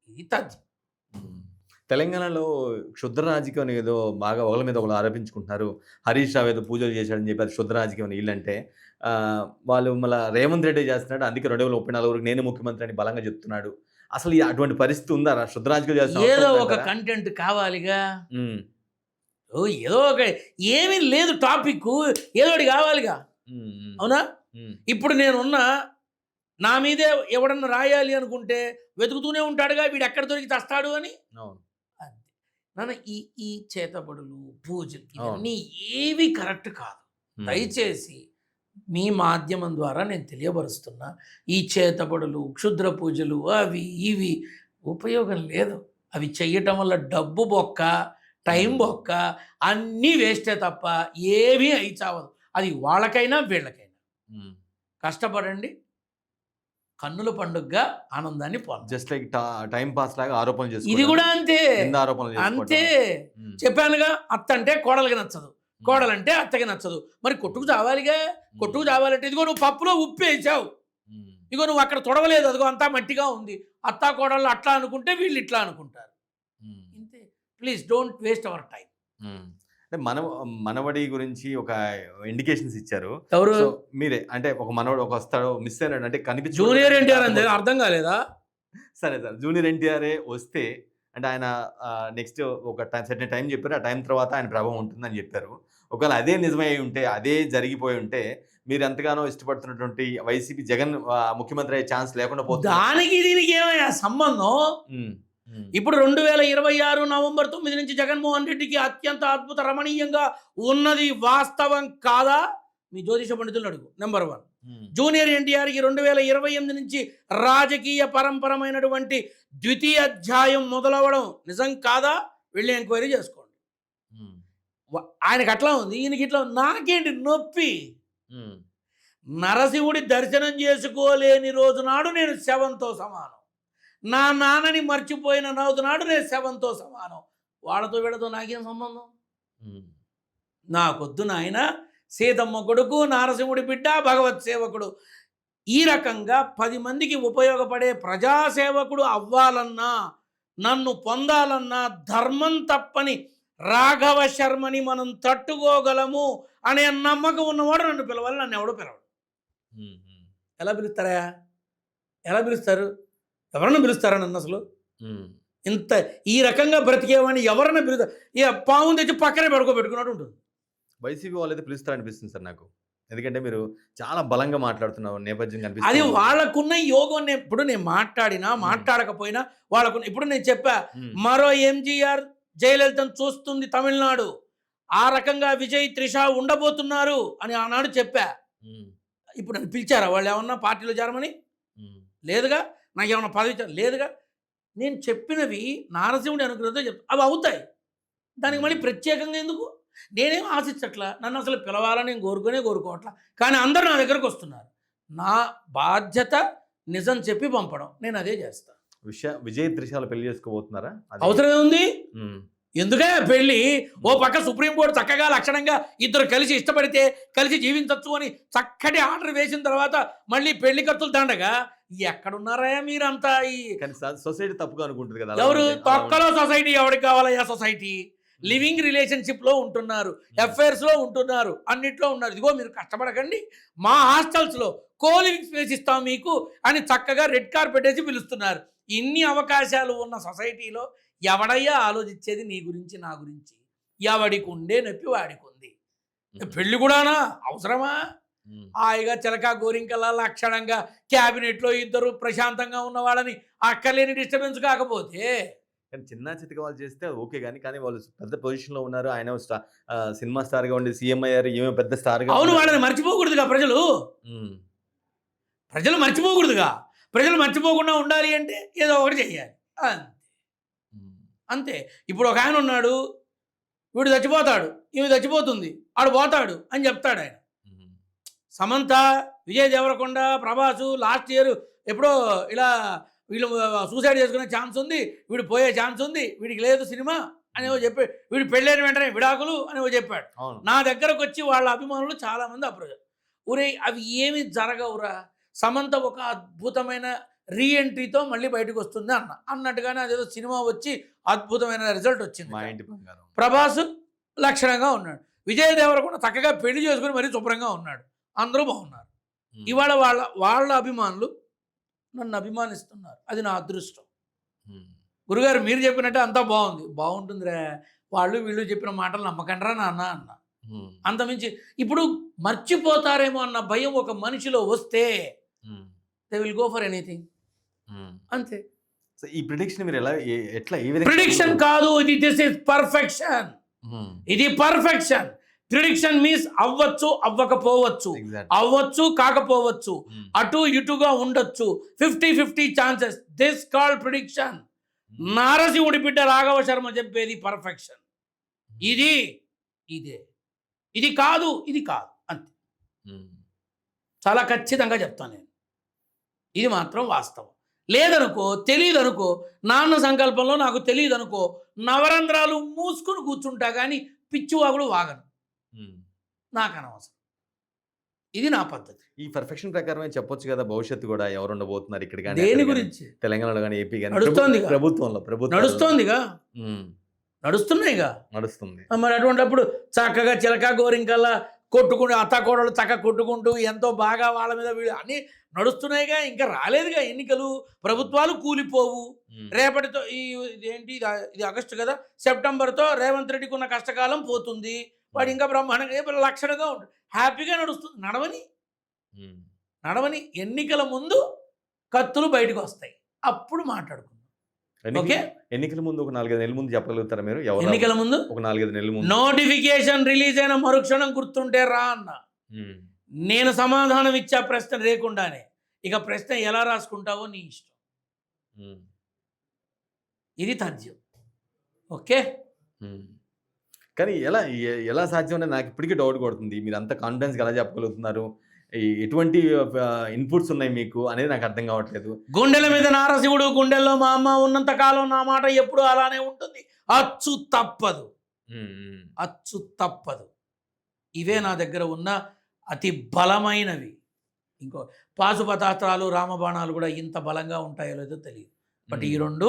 ఇది తథ్యం. తెలంగాణలో క్షుద్ర రాజకీయం అని ఏదో బాగా ఒకళ్ళ మీద ఒకళ్ళు ఆరోపించుకుంటున్నారు. హరీష్ రావు ఏదో పూజలు చేశాడని చెప్పి అది క్షుద్ర రాజకీయం అని వీళ్ళంటే, వాళ్ళు మళ్ళీ రేవంత్ రెడ్డి చేస్తున్నాడు, అందుకే 2034 నేను ముఖ్యమంత్రి అని బలంగా చెప్తున్నాడు. అసలు అటువంటి పరిస్థితి ఉందా? క్షుద్ర రాజకీయం చేస్తున్న ఏదో అవసరం ఒక ఉందంటారా? కంటెంట్ కావాలిగా. ఉమ్, ఓ ఏదో ఒక, ఏమీ లేదు టాపిక్, ఏదో ఒకటి కావాలిగా. ఉమ్, ఉమ్, అవునా? ఉమ్, ఇప్పుడు నేనున్నా, నా మీదే ఎవడన్నా రాయాలి అనుకుంటే వెతుకుతూనే ఉంటాడుగా, వీడు ఎక్కడ దొరికి చస్తాడు అని. అవును. అది నాన్న, ఈ ఈ చేతబడులు, పూజలు అవును. ఇవన్నీ ఏవి కరెక్ట్ కాదు. ఉమ్, దయచేసి మీ మాధ్యమం ద్వారా నేను తెలియపరుస్తున్నా, ఈ చేతబడులు, క్షుద్ర పూజలు, అవి ఇవి ఉపయోగం లేదు. అవి చెయ్యటం వల్ల డబ్బు బొక్క, టైం బొక్క, అన్నీ వేస్టే తప్ప ఏమీ అయి చావదు. అది వాళ్ళకైనా వీళ్ళకైనా. ఉమ్. కష్టపడండి, కన్నుల పండుగగా ఆనందాన్ని పొందండి. జస్ట్ లైక్ టైం పాస్ లాగా ఆరోపణలు ఇది చేసుకోవడం, కూడా అంతే, నింద ఆరోపణలు చేసుకోవడం. అంతే. ఉమ్, చెప్పానుగా, అత్త అంటే కోడలికి నచ్చదు, కోడలంటే అత్తకి నచ్చదు. మరి కొట్టుకు చావాలిగా. కొట్టుకు చావాలంటే ఇదిగో నువ్వు పప్పులో ఉప్పు వేసావు, ఉమ్, ఇదిగో నువ్వు అక్కడ తొడవలేదు, అదిగో అంతా మట్టిగా ఉంది. అత్తా కోడళ్ళు అట్లా అనుకుంటే వీళ్ళు ఇట్లా అనుకుంటారు. ఉమ్, ఇంతే. Please don't waste our time. ఉమ్. అంటే మనవడి గురించి ఒక ఇండికేషన్స్ ఇచ్చారు. ఎవరు? సో మీరే అంటే ఒక మనవడు ఒక వస్తాడు, మిస్ అయినాడు అంటే కనిపించు. జూనియర్ ఎన్టీఆర్ అంతే, అర్థం కాలేదా? సరే సార్, జూనియర్ ఎన్టీఆర్ఏ వస్తే అంటే ఆయన నెక్స్ట్ ఒక సెకండ్ టైం చెప్పారు, ఆ టైం తర్వాత ఆయన ప్రభావం ఉంటుందని చెప్పారు. ఒకవేళ అదే నిజమై ఉంటే, అదే జరిగిపోయి ఉంటే, మీరు ఎంతగానో ఇష్టపడుతున్నటువంటి వైసీపీ జగన్ ముఖ్యమంత్రి అయ్యే ఛాన్స్ లేకుండా పోతుంది. దానికి దీనికి ఏమయ్యా సంబంధం? ఉమ్, ఉమ్, ఇప్పుడు 2026 నవంబర్ 9 నుంచి జగన్మోహన్ రెడ్డికి అత్యంత అద్భుత రమణీయంగా ఉన్నది వాస్తవం కాదా? మీ జ్యోతిష పండితులు అడుగు. నెంబర్ 1. ఉమ్, జూనియర్ ఎన్టీఆర్కి 2028 నుంచి రాజకీయ పరంపరమైనటువంటి ద్వితీయ అధ్యాయం మొదలవడం నిజం కాదా? వెళ్ళి ఎంక్వైరీ చేసుకోండి. ఉమ్, ఆయనకి అట్లా ఉంది, ఈయనకి ఇట్లా ఉంది. నాకేంటి నొప్పి? ఉమ్, నరసింహుడి దర్శనం చేసుకోలేని రోజు నాడు నేను శవంతో సమానం. నా నాన్నని మర్చిపోయిన రోజు నాడు నేను శవంతో సమానం. వాళ్ళతో వీళ్ళతో నాకేం సంబంధం? ఉమ్, నాకొద్దు నాయన. సీతమ్మ కొడుకు, నారసింహుడి బిడ్డ, భగవత్ సేవకుడు. ఈ రకంగా 10 మందికి ఉపయోగపడే ప్రజాసేవకుడు అవ్వాలన్నా, నన్ను పొందాలన్నా ధర్మం తప్పని రాఘవ శర్మని మనం తట్టుకోగలము అనే నమ్మకం ఉన్నవాడు నన్ను పిలవాలి, నన్ను ఎవడో పిలవడు. ఉమ్, ఉమ్, ఎలా పిలుస్తారా? ఎలా పిలుస్తారు? ఎవరన్నా పిలుస్తారా నన్ను అసలు? ఉమ్. ఇంత ఈ రకంగా బ్రతికేవాడిని ఎవరన్నా పిలుస్తారు? ఇక పాము తెచ్చి పక్కనే పెట్టుకున్నట్టు ఉంటుంది. వైసీపీ వాళ్ళైతే పిలుస్తారనిపిస్తుంది సార్ నాకు. ఎందుకంటే మీరు చాలా బలంగా మాట్లాడుతున్నారు, నేపథ్యం అది కనిపిస్తుంది. వాళ్ళకున్న యోగం. ఇప్పుడు నేను మాట్లాడినా మాట్లాడకపోయినా వాళ్ళకున్న. ఇప్పుడు నేను చెప్పా, ఉమ్, మరో ఎంజీఆర్ జయలలితను చూస్తుంది తమిళనాడు, ఆ రకంగా విజయ్ త్రిష ఉండబోతున్నారు అని ఆనాడు చెప్పా. ఉమ్, ఇప్పుడు నన్ను పిలిచారా వాళ్ళు ఏమన్నా పార్టీలో చేరమని? ఉమ్, లేదుగా. నాకు ఏమన్నా పదవి లేదుగా. నేను చెప్పినవి నారసింహుడి అనుగ్రహంతో చెప్తా, అవి అవుతాయి. దానికి మళ్ళీ ప్రత్యేకంగా ఎందుకు? నేనేం ఆశించట్లా, నన్ను అసలు పిలవాలని నేను కోరుకోవట్లా. కానీ అందరూ నా దగ్గరకు వస్తున్నారు. నా బాధ్యత నిజం చెప్పి పంపడం, నేను అదే చేస్తా. విజయ్ త్రిషాలు పెళ్లి చేసుకోబోతున్నారా? అవసరం ఏముంది? ఉమ్, ఎందుకే పెళ్ళి? ఓ పక్క సుప్రీంకోర్టు చక్కగా లక్షణంగా ఇద్దరు కలిసి ఇష్టపడితే కలిసి జీవించవచ్చు అని చక్కటి ఆర్డర్ వేసిన తర్వాత మళ్ళీ పెళ్లి ఖర్చులు దండగా ఎక్కడున్నారా మీరంతా? ఈ కానీ సొసైటీ తప్పుగా అనుకుంటుంది కదా. ఎవరు తొక్కలో సొసైటీ? ఎవరికి కావాలయ్యా సొసైటీ? లివింగ్ రిలేషన్షిప్లో ఉంటున్నారు, అఫైర్స్లో ఉంటున్నారు, అన్నిట్లో ఉన్నారు. ఇదిగో మీరు కష్టపడకండి, మా హాస్టల్స్లో కోలివింగ్ స్పేస్ ఇస్తాం మీకు అని చక్కగా రెడ్ కార్పెట్ వేసి పిలుస్తున్నారు. ఇన్ని అవకాశాలు ఉన్న సొసైటీలో ఎవడయ్యా ఆలోచించేది నీ గురించి, నా గురించి? ఎవడికి ఉండే నొప్పి వాడికి ఉంది. పెళ్ళి కూడానా? అవసరమా? హాయిగా చిలక గోరింకల్లా లక్షణంగా క్యాబినెట్లో ఇద్దరు ప్రశాంతంగా ఉన్న వాళ్ళని అక్కర్లేని డిస్టర్బెన్స్ కాకపోతే. కానీ చిన్న చితక వాళ్ళు చేస్తే ఓకే, కానీ వాళ్ళు పెద్ద పొజిషన్లో ఉన్నారు. ఆయన సినిమా స్టార్గా ఉండి సీఎం అయ్యారు, ఏమో పెద్ద స్టార్గా. అవును, వాళ్ళని మర్చిపోకూడదుగా ప్రజలు. ప్రజలు మర్చిపోకూడదుగా. ప్రజలు మర్చిపోకుండా ఉండాలి అంటే ఏదో ఒకటి చెయ్యాలి, అంతే. ఇప్పుడు ఒక ఆయన ఉన్నాడు, వీడు చచ్చిపోతాడు, ఈమె చచ్చిపోతుంది, ఆడు పోతాడు అని చెప్తాడు ఆయన. సమంత, విజయ్ దేవరకొండ, ప్రభాసు లాస్ట్ ఇయర్ ఎప్పుడో ఇలా వీళ్ళు సూసైడ్ చేసుకునే ఛాన్స్ ఉంది, వీడు పోయే ఛాన్స్ ఉంది, వీడికి లేదు సినిమా అనేవో చెప్పి, వీడు పెళ్ళైన వెంటనే విడాకులు అనేవో చెప్పాడు. నా దగ్గరకు వచ్చి వాళ్ళ అభిమానులు చాలామంది అప్రోచ్, ఒరే అవి ఏమి జరగవురా, సమంత ఒక అద్భుతమైన రీఎంట్రీతో మళ్ళీ బయటకు వస్తుంది అన్నట్టుగానే అదేదో సినిమా వచ్చి అద్భుతమైన రిజల్ట్ వచ్చింది. ప్రభాస్ లక్షణంగా ఉన్నాడు, విజయ్ దేవరకొండ చక్కగా పెళ్లి చేసుకుని మరీ శుభ్రంగా ఉన్నాడు, అందరూ బాగున్నారు. ఇవాళ వాళ్ళ అభిమానులు నన్ను అభిమానిస్తున్నారు, అది నా అదృష్టం. గురుగారు మీరు చెప్పినట్టే అంతా బాగుంటుందిరా, వాళ్ళు వీళ్ళు చెప్పిన మాటలు నమ్మకండ్రా నాన్న అన్న. అంతమించి ఇప్పుడు మర్చిపోతారేమో అన్న భయం ఒక మనిషిలో వస్తే they will go for anything, అంతే. ఈ ప్రిడిక్షన్ మీరు ఎట్లా ఏ విధంగా? ప్రిడిక్షన్ కాదు ఇది, దిస్ ఇస్ పర్ఫెక్షన్. ఇది పర్ఫెక్షన్. ప్రిడిక్షన్ మీన్స్ అవ్వచ్చు, అవ్వకపోవచ్చు, అవ్వచ్చు, కాకపోవచ్చు, అటు ఇటుగా ఉండొచ్చు, 50-50 ఛాన్సెస్. This called prediction. నారసింహుడి బిడ్డ రాఘవ శర్మ చెప్పేది పర్ఫెక్షన్. ఇది కాదు, ఇది కాదు, అంతే. చాలా ఖచ్చితంగా చెప్తాను నేను, ఇది మాత్రం వాస్తవం. లేదనుకో, తెలియదు అనుకో, నాన్న సంకల్పంలో నాకు తెలియదు అనుకో, నవరంధ్రాలు మూసుకుని కూర్చుంటా కానీ పిచ్చివాగుడు వాగను, నాకు అనవసరం. ఇది నా పద్ధతి. ఈ పర్ఫెక్షన్ ప్రకారమే చెప్పొచ్చు కదా భవిష్యత్తు కూడా ఎవరు ఉండబోతున్నారు ఇక్కడ కానీ, దేని గురించి? తెలంగాణలో కానీ, ఏపీ కానీ నడుస్తోందిగా, ప్రభుత్వం నడుస్తోందిగా, నడుస్తున్నాయిగా, నడుస్తుంది. మరి అటువంటిప్పుడు చక్కగా చిలక గోరింకల్లా కొట్టుకుంటూ, అత్తాకోడలు చక్క కొట్టుకుంటూ ఎంతో బాగా వాళ్ళ మీద వీళ్ళు అన్నీ నడుస్తున్నాయిగా. ఇంకా రాలేదుగా ఎన్నికలు, ప్రభుత్వాలు కూలిపోవు. రేపటితో ఇది ఆగస్టు కదా, సెప్టెంబర్తో రేవంత్ రెడ్డికి ఉన్న కష్టకాలం పోతుంది. వాడు ఇంకా బ్రహ్మాండంగా లక్షణంగా ఉంటుంది, హ్యాపీగా నడుస్తుంది. నడవని ఎన్నికల ముందు కత్తులు బయటకు వస్తాయి, అప్పుడు మాట్లాడుకుందాం. ఓకే, ఎన్నికల ముందు ఒక 4-5 నెలల ముందు చెప్పగలుగుతారా మీరు? ఎన్నికల ముందు ఒక 4-5 నెలల ముందు నోటిఫికేషన్ రిలీజ్ అయిన మరుక్షణం గుర్తుంటే రా అన్న, నేను సమాధానం ఇచ్చా ప్రశ్న లేకుండానే. ఇక ప్రశ్న ఎలా రాసుకుంటావో నీ ఇష్టం, ఇది తథ్యం. ఓకే, కానీ ఎలా సాధ్యం అనేది నాకు ఇప్పటికీ డౌట్ కొడుతుంది. మీరు అంత కాన్ఫిడెన్స్గా ఎలా చెప్పగలుగుతున్నారు? ఎటువంటి ఇన్పుట్స్ ఉన్నాయి మీకు అనేది నాకు అర్థం కావట్లేదు. గుండెల మీద నారసింహుడు, గుండెల్లో మా అమ్మ ఉన్నంత కాలం నా మాట ఎప్పుడు అలానే ఉంటుంది, అచ్చు తప్పదు. ఇవే నా దగ్గర ఉన్న అతి బలమైనవి. ఇంకో పాశుపతాస్త్రాలు, రామబాణాలు కూడా ఇంత బలంగా ఉంటాయో లేదో తెలియదు, బట్ ఈ రెండు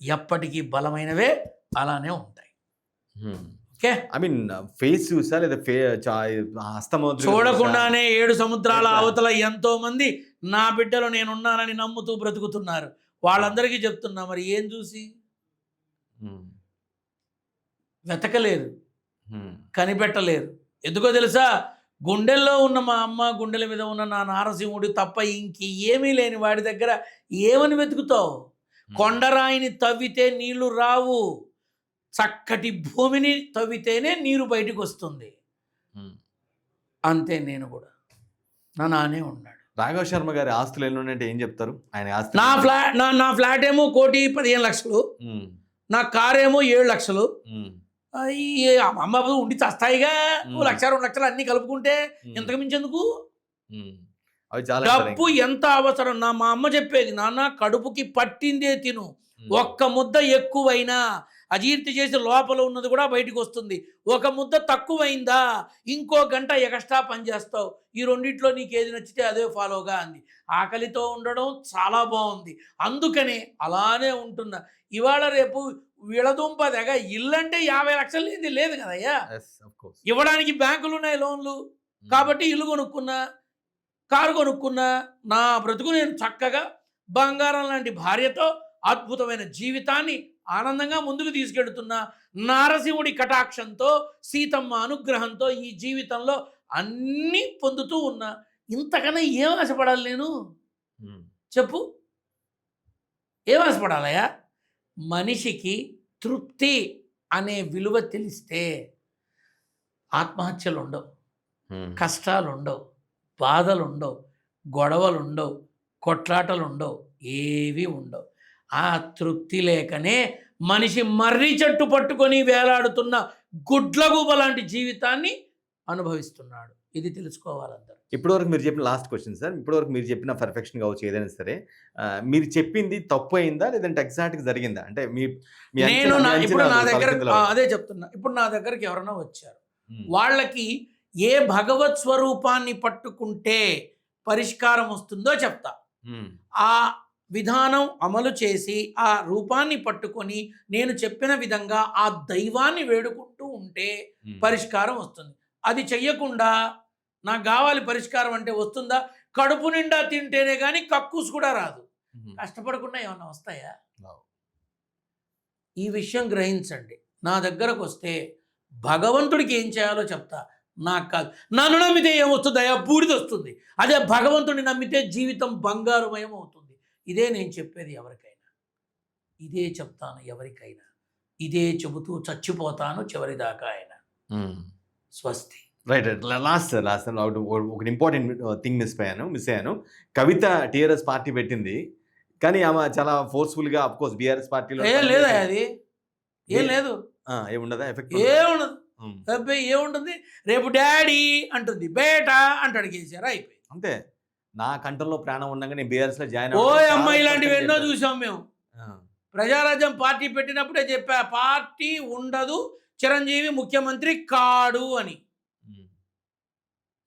ఎప్పటికీ బలమైనవే, అలానే ఉంటాయి. ఓకే, ఐ మీన్ ఫేస్ చూసా లేదా చూడకుండానే 7 సముద్రాల అవతల ఎంతో మంది నా బిడ్డలు నేనున్నానని నమ్ముతూ బ్రతుకుతున్నారు. వాళ్ళందరికీ చెప్తున్నా, మరి ఏం చూసి? వెతకలేరు, కనిపెట్టలేరు. ఎందుకో తెలుసా? గుండెల్లో ఉన్న మా అమ్మ, గుండెల మీద ఉన్న నా నారసింహుడి తప్ప ఇంకేమీ లేని వాడి దగ్గర ఏమని వెతుకుతావు? కొండరాయిని తవ్వితే నీళ్లు రావు, చక్కటి భూమిని తవ్వితేనే నీరు బయటకు వస్తుంది. అంతే, నేను కూడా నా నానే ఉన్నాడు. రాఘవ శర్మ గారి ఆస్తులు ఎన్ని ఉన్నాయంటే ఏం చెప్తారు? ఆయన ఆస్తి, నా ఫ్లాట్ ఏమో 1,15,00,000, నా కార్ ఏమో 7 లక్షలు. అమ్మ ఉండి చస్తాయిగా, 1,00,000-2 లక్షలు అన్ని కలుపుకుంటే ఎంతకు మించేందుకు? డబ్బు ఎంత అవసరం? మా అమ్మ చెప్పేది, నాన్న కడుపుకి పట్టిందే తిను, ఒక్క ముద్ద ఎక్కువైనా అజీర్తి చేసి లోపల ఉన్నది కూడా బయటకు వస్తుంది. ఒక ముద్ద తక్కువైందా ఇంకో గంట ఎక్స్ట్రా పని చేస్తావు. ఈ రెండిట్లో నీకు ఏది నచ్చితే అదే ఫాలోగా అంది. ఆకలితో ఉండడం చాలా బాగుంది, అందుకనే అలానే ఉంటున్నా. ఇవాళ రేపు విళదుంప దగ్గర ఇల్లంటే 50 లక్షలు లేదు కదయ్యా, ఇవ్వడానికి బ్యాంకులు ఉన్నాయి, లోన్లు. కాబట్టి ఇల్లు కొనుక్కున్నా, కారు కొనుక్కున్నా, నా బ్రతుకు నేను చక్కగా బంగారం లాంటి భార్యతో అద్భుతమైన జీవితాన్ని ఆనందంగా ముందుకు తీసుకెళ్తున్నా. నారసింహుడి కటాక్షంతో, సీతమ్మ అనుగ్రహంతో ఈ జీవితంలో అన్నీ పొందుతూ ఉన్నా. ఇంతకన్నా ఏం ఆశపడాలి నేను? చెప్పు, ఏం ఆశపడాలయ్యా? మనిషికి తృప్తి అనే విలువ తెలిస్తే ఆత్మహత్యలు ఉండవు, కష్టాలు ఉండవు, బాధలు ఉండవు, గొడవలు ఉండవు, కొట్లాటలు ఉండవు, ఏవి ఉండవు. ఆ తృప్తి లేకనే మనిషి మర్రి చెట్టు పట్టుకొని వేలాడుతున్న గుడ్లగూబ లాంటి జీవితాన్ని అనుభవిస్తున్నాడు. ఇది తెలుసుకోవాలందరూ. ఇప్పటివరకు మీరు చెప్పిన లాస్ట్ క్వశ్చన్ సార్. ఇప్పటివరకు మీరు చెప్పిన పర్ఫెక్షన్ కావచ్చు ఏదైనా సరే, మీరు చెప్పింది తప్పు అయిందా? లేదంటే ఎగ్జాక్ట్‌గా జరిగిందా? అంటే మీ మీ నేను అంచనా మీ ఇప్పుడు నా అంచనాలు దగ్గర తలకిందులు అదే చెప్తున్నా. ఇప్పుడు నా దగ్గరికి ఎవరైనా వచ్చారు. హ్మ్. వాళ్ళకి ఏ భగవత్ స్వరూపాన్ని పట్టుకుంటే పరిష్కారం వస్తుందో చెప్తా. హ్మ్. ఆ విధానం అమలు చేసి ఆ రూపాన్ని పట్టుకొని నేను చెప్పిన విధంగా ఆ దైవాన్ని వేడుకుంటూ ఉంటే హ్మ్. పరిష్కారం వస్తుంది. అది చెయ్యకుండా నాకు కావాలి పరిష్కారం అంటే వస్తుందా? కడుపు నిండా తింటేనే కానీ కక్కూసు కూడా రాదు. హుహు. కష్టపడకుండా ఏమన్నా వస్తాయా? వావ్! ఈ విషయం గ్రహించండి. నా దగ్గరకు వస్తే భగవంతుడికి ఏం చేయాలో చెప్తా. నాకు కాదు. నన్ను నమ్మితే ఏమొస్తుందయ్యా? బూడిదొస్తుంది. అదే భగవంతుడిని నమ్మితే జీవితం బంగారుమయం అవుతుంది. ఇదే నేను చెప్పేది ఎవరికైనా. ఇదే చెప్తాను ఎవరికైనా. ఇదే చెబుతూ చచ్చిపోతాను చివరిదాకా అయినా. హ్మ్. స్వస్తి. రైట్. Last sir. ఒక ఇంపార్టెంట్ థింగ్ మిస్ అయ్యాను. కవిత టీఆర్ఎస్ పార్టీ పెట్టింది. కానీ ఆమె చాలా ఫోర్స్‌ఫుల్‌గా అఫ్‌కోర్స్ బీఆర్ఎస్ పార్టీలో ఏం లేదా పనిచేసి అది? ఏం లేదు. ఏముండదా? ఎఫెక్ట్ ఏముండదు. హ్మ్. అబ్బే ఏముంటుంది? రేపు డాడీ అంటుంది. బేటా అంటాడు కేసీఆర్ అయిపోయింది. అంతే. నా కంఠంలో ప్రాణం ఉండంగా నేను బీఆర్ఎస్‌లో జాయిన్ ఓ అవ్వడానికి అమ్మ చాలా ఇలాంటివి స్పష్టంగా ఎన్నో చెప్పారు. చూసాం మేము. ఆ! ప్రజారాజ్యం పార్టీ పెట్టినప్పుడే చెప్పా. పార్టీ ఉండదు. చిరంజీవి ముఖ్యమంత్రి కాడు అని. హ్మ్.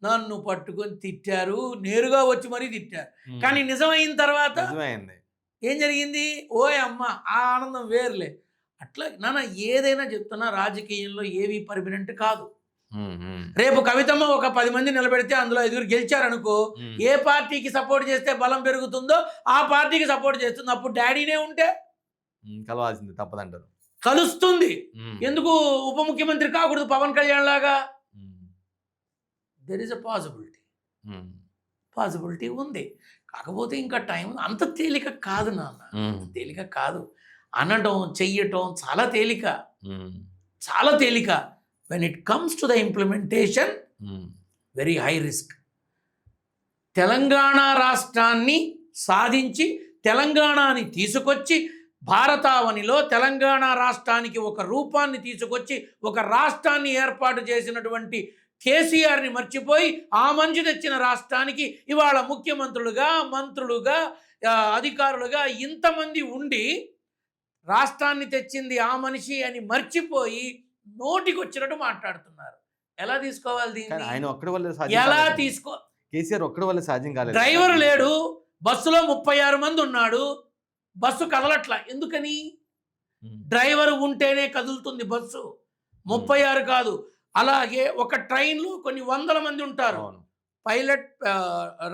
నన్ను పట్టుకొని తిట్టారు. నేరుగా వచ్చి మరీ తిట్టారు. హ్మ్. కానీ నిజమైన తర్వాత నిజమే అయింది. ఏం జరిగింది? ఓయమ్మ! ఆ ఆనందం వేరులే. అట్లా నాన్న ఏదైనా చెప్తున్నా రాజకీయంలో ఏవి పర్మనెంట్ కాదు. హ్మ్. హ్మ్. రేపు కవితమ్మ ఒక 10 మంది నిలబెడితే అందులో 5గురు గెలిచారనుకో, హ్మ్. ఏ పార్టీకి సపోర్ట్ చేస్తే బలం పెరుగుతుందో ఆ పార్టీకి సపోర్ట్ చేస్తుంది. అప్పుడు డాడీనే ఉంటే హ్మ్. కలవాల్సింది తప్పదంటారు. కలుస్తుంది. హ్మ్. ఎందుకు ఉప ముఖ్యమంత్రి కాకూడదు పవన్ కళ్యాణ్ లాగా? హ్మ్. There is a possibility. హ్మ్. పాసిబిలిటీ ఉంది. కాకపోతే ఇంకా టైం అంత తేలిక కాదు నాన్న. హ్మ్. అంత తేలిక కాదు. అనడం, చెయ్యటం చాలా తేలిక. హ్మ్. చాలా తేలిక. When it comes to the implementation hmm. Very high risk. Telangana రాష్ట్రాన్ని సాధించి, తెలంగాణని తీసుకొచ్చి, భారతావనిలో తెలంగాణ రాష్ట్రానికి ఒక రూపాన్ని తీసుకొచ్చి, ఒక రాష్ట్రాన్ని ఏర్పాటు చేసినటువంటి కేసీఆర్‌ని మర్చిపోయి, ఆ మంచి తెచ్చిన రాష్ట్రానికి ఇవాళ ముఖ్యమంత్రులుగా, మంత్రులుగా, అధికారులుగా ఇంతమంది ఉండి, రాష్ట్రాన్ని తెచ్చింది ఆ మనిషి అని మర్చిపోయి, నోటికొచ్చినట్టు మాట్లాడుతున్నారు. ఎలా తీసుకోవాలి కానీ దీన్ని? ఆయన ఒక్కడి వల్ల సాధ్యం ఎలా కాలేదు. తీసుకో కేసీఆర్ ఒక్కడి వల్ల సాధ్యం కాలేదు. డ్రైవర్ లేడు. బస్సులో 36 మంది ఉన్నాడు. బస్సు కదలట్లా. ఎందుకని? హ్మ్. డ్రైవర్ ఉంటేనే కదులుతుంది బస్సు. 36 కాదు. అలాగే ఒక ట్రైన్‌లో కొన్ని వందల మంది ఉంటారు. అవును. పైలట్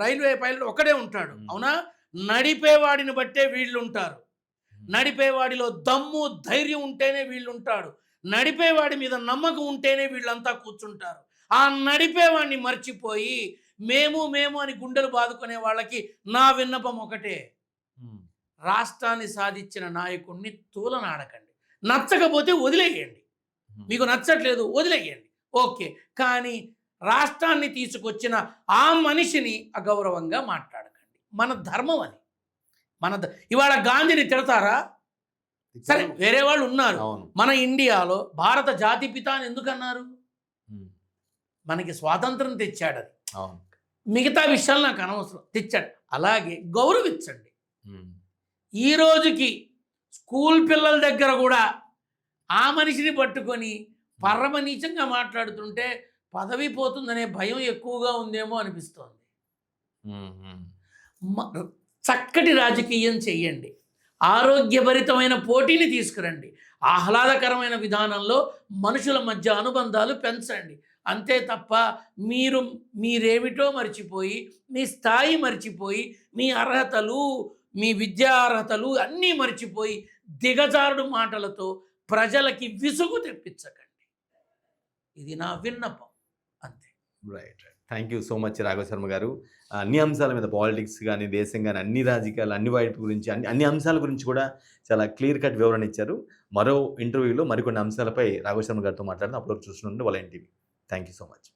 రైల్వే పైలట్ ఒక్కడే ఉంటాడు. హ్మ్. అవునా? నడిపేవాడిని బట్టే వీళ్ళుంటారు. నడిపేవాడిలో దమ్ము, ధైర్యం ఉంటేనే వీళ్ళుంటాడు. నడిపేవాడి మీద నమ్మకం ఉంటేనే వీళ్ళంతా కూర్చుంటారు. ఆ నడిపేవాడిని మర్చిపోయి మేము అని గుండెలు బాదుకునే వాళ్ళకి నా విన్నపం ఒకటే. హ్మ్. రాష్ట్రాన్ని సాధించిన నాయకుడిని తూలనాడకండి. నచ్చకపోతే వదిలేయండి. హ్మ్. మీకు నచ్చట్లేదు వదిలేయండి. ఓకే. కానీ రాష్ట్రాన్ని తీసుకొచ్చిన ఆ మనిషిని అగౌరవంగా మాట్లాడకండి. మన ధర్మం అది. ఇవాళ గాంధీని తిడతారా? సరే వేరే వాళ్ళు ఉన్నారు. అవును. మన ఇండియాలో భారత జాతిపిత అని ఎందుకన్నారు? హ్మ్. మనకి స్వాతంత్రం తెచ్చాడని. అవును. మిగతా విషయాలు నాకు అనవసరం. తెచ్చాడు. అలాగే గౌరవించండి. హ్మ్. ఈ రోజుకి స్కూల్ పిల్లల దగ్గర కూడా ఆ మనిషిని పట్టుకొని పరమ నీచంగా మాట్లాడుతుంటే పదవి పోతుందనే భయం ఎక్కువగా ఉందేమో అనిపిస్తోంది. హ్మ్. హ్మ్. మ చక్కటి రాజకీయం చెయ్యండి. ఆరోగ్యభరితమైన పోటీని తీసుకురండి. ఆహ్లాదకరమైన విధానంలో మనుషుల మధ్య అనుబంధాలు పెంచండి. అంతే తప్ప మీరేమిటో మర్చిపోయి, మీ స్థాయి మర్చిపోయి, మీ అర్హతలు, మీ విద్యా అర్హతలు అన్నీ మర్చిపోయి, దిగజారుడు మాటలతో ప్రజలకి విసుగు తెప్పించకండి. ఇది నా విన్నపం. అంతే. Right. Thank you so much Raghava Sharma గారు. అన్ని అంశాల మీద పాలిటిక్స్ గాని, దేశం గాని, అన్ని రాజకీయాలు, అన్ని వైపు గురించి, అన్ని అంశాల గురించి కూడా చాలా క్లియర్ కట్ వివరణ ఇచ్చారు. మరో ఇంటర్వ్యూలో మరికొన్ని అంశాలపై రాఘవ శర్మ గారితో మాట్లాడదాం. అప్పటివరకు చూస్తూ ఉండండి వలయం TV. Thank you so much.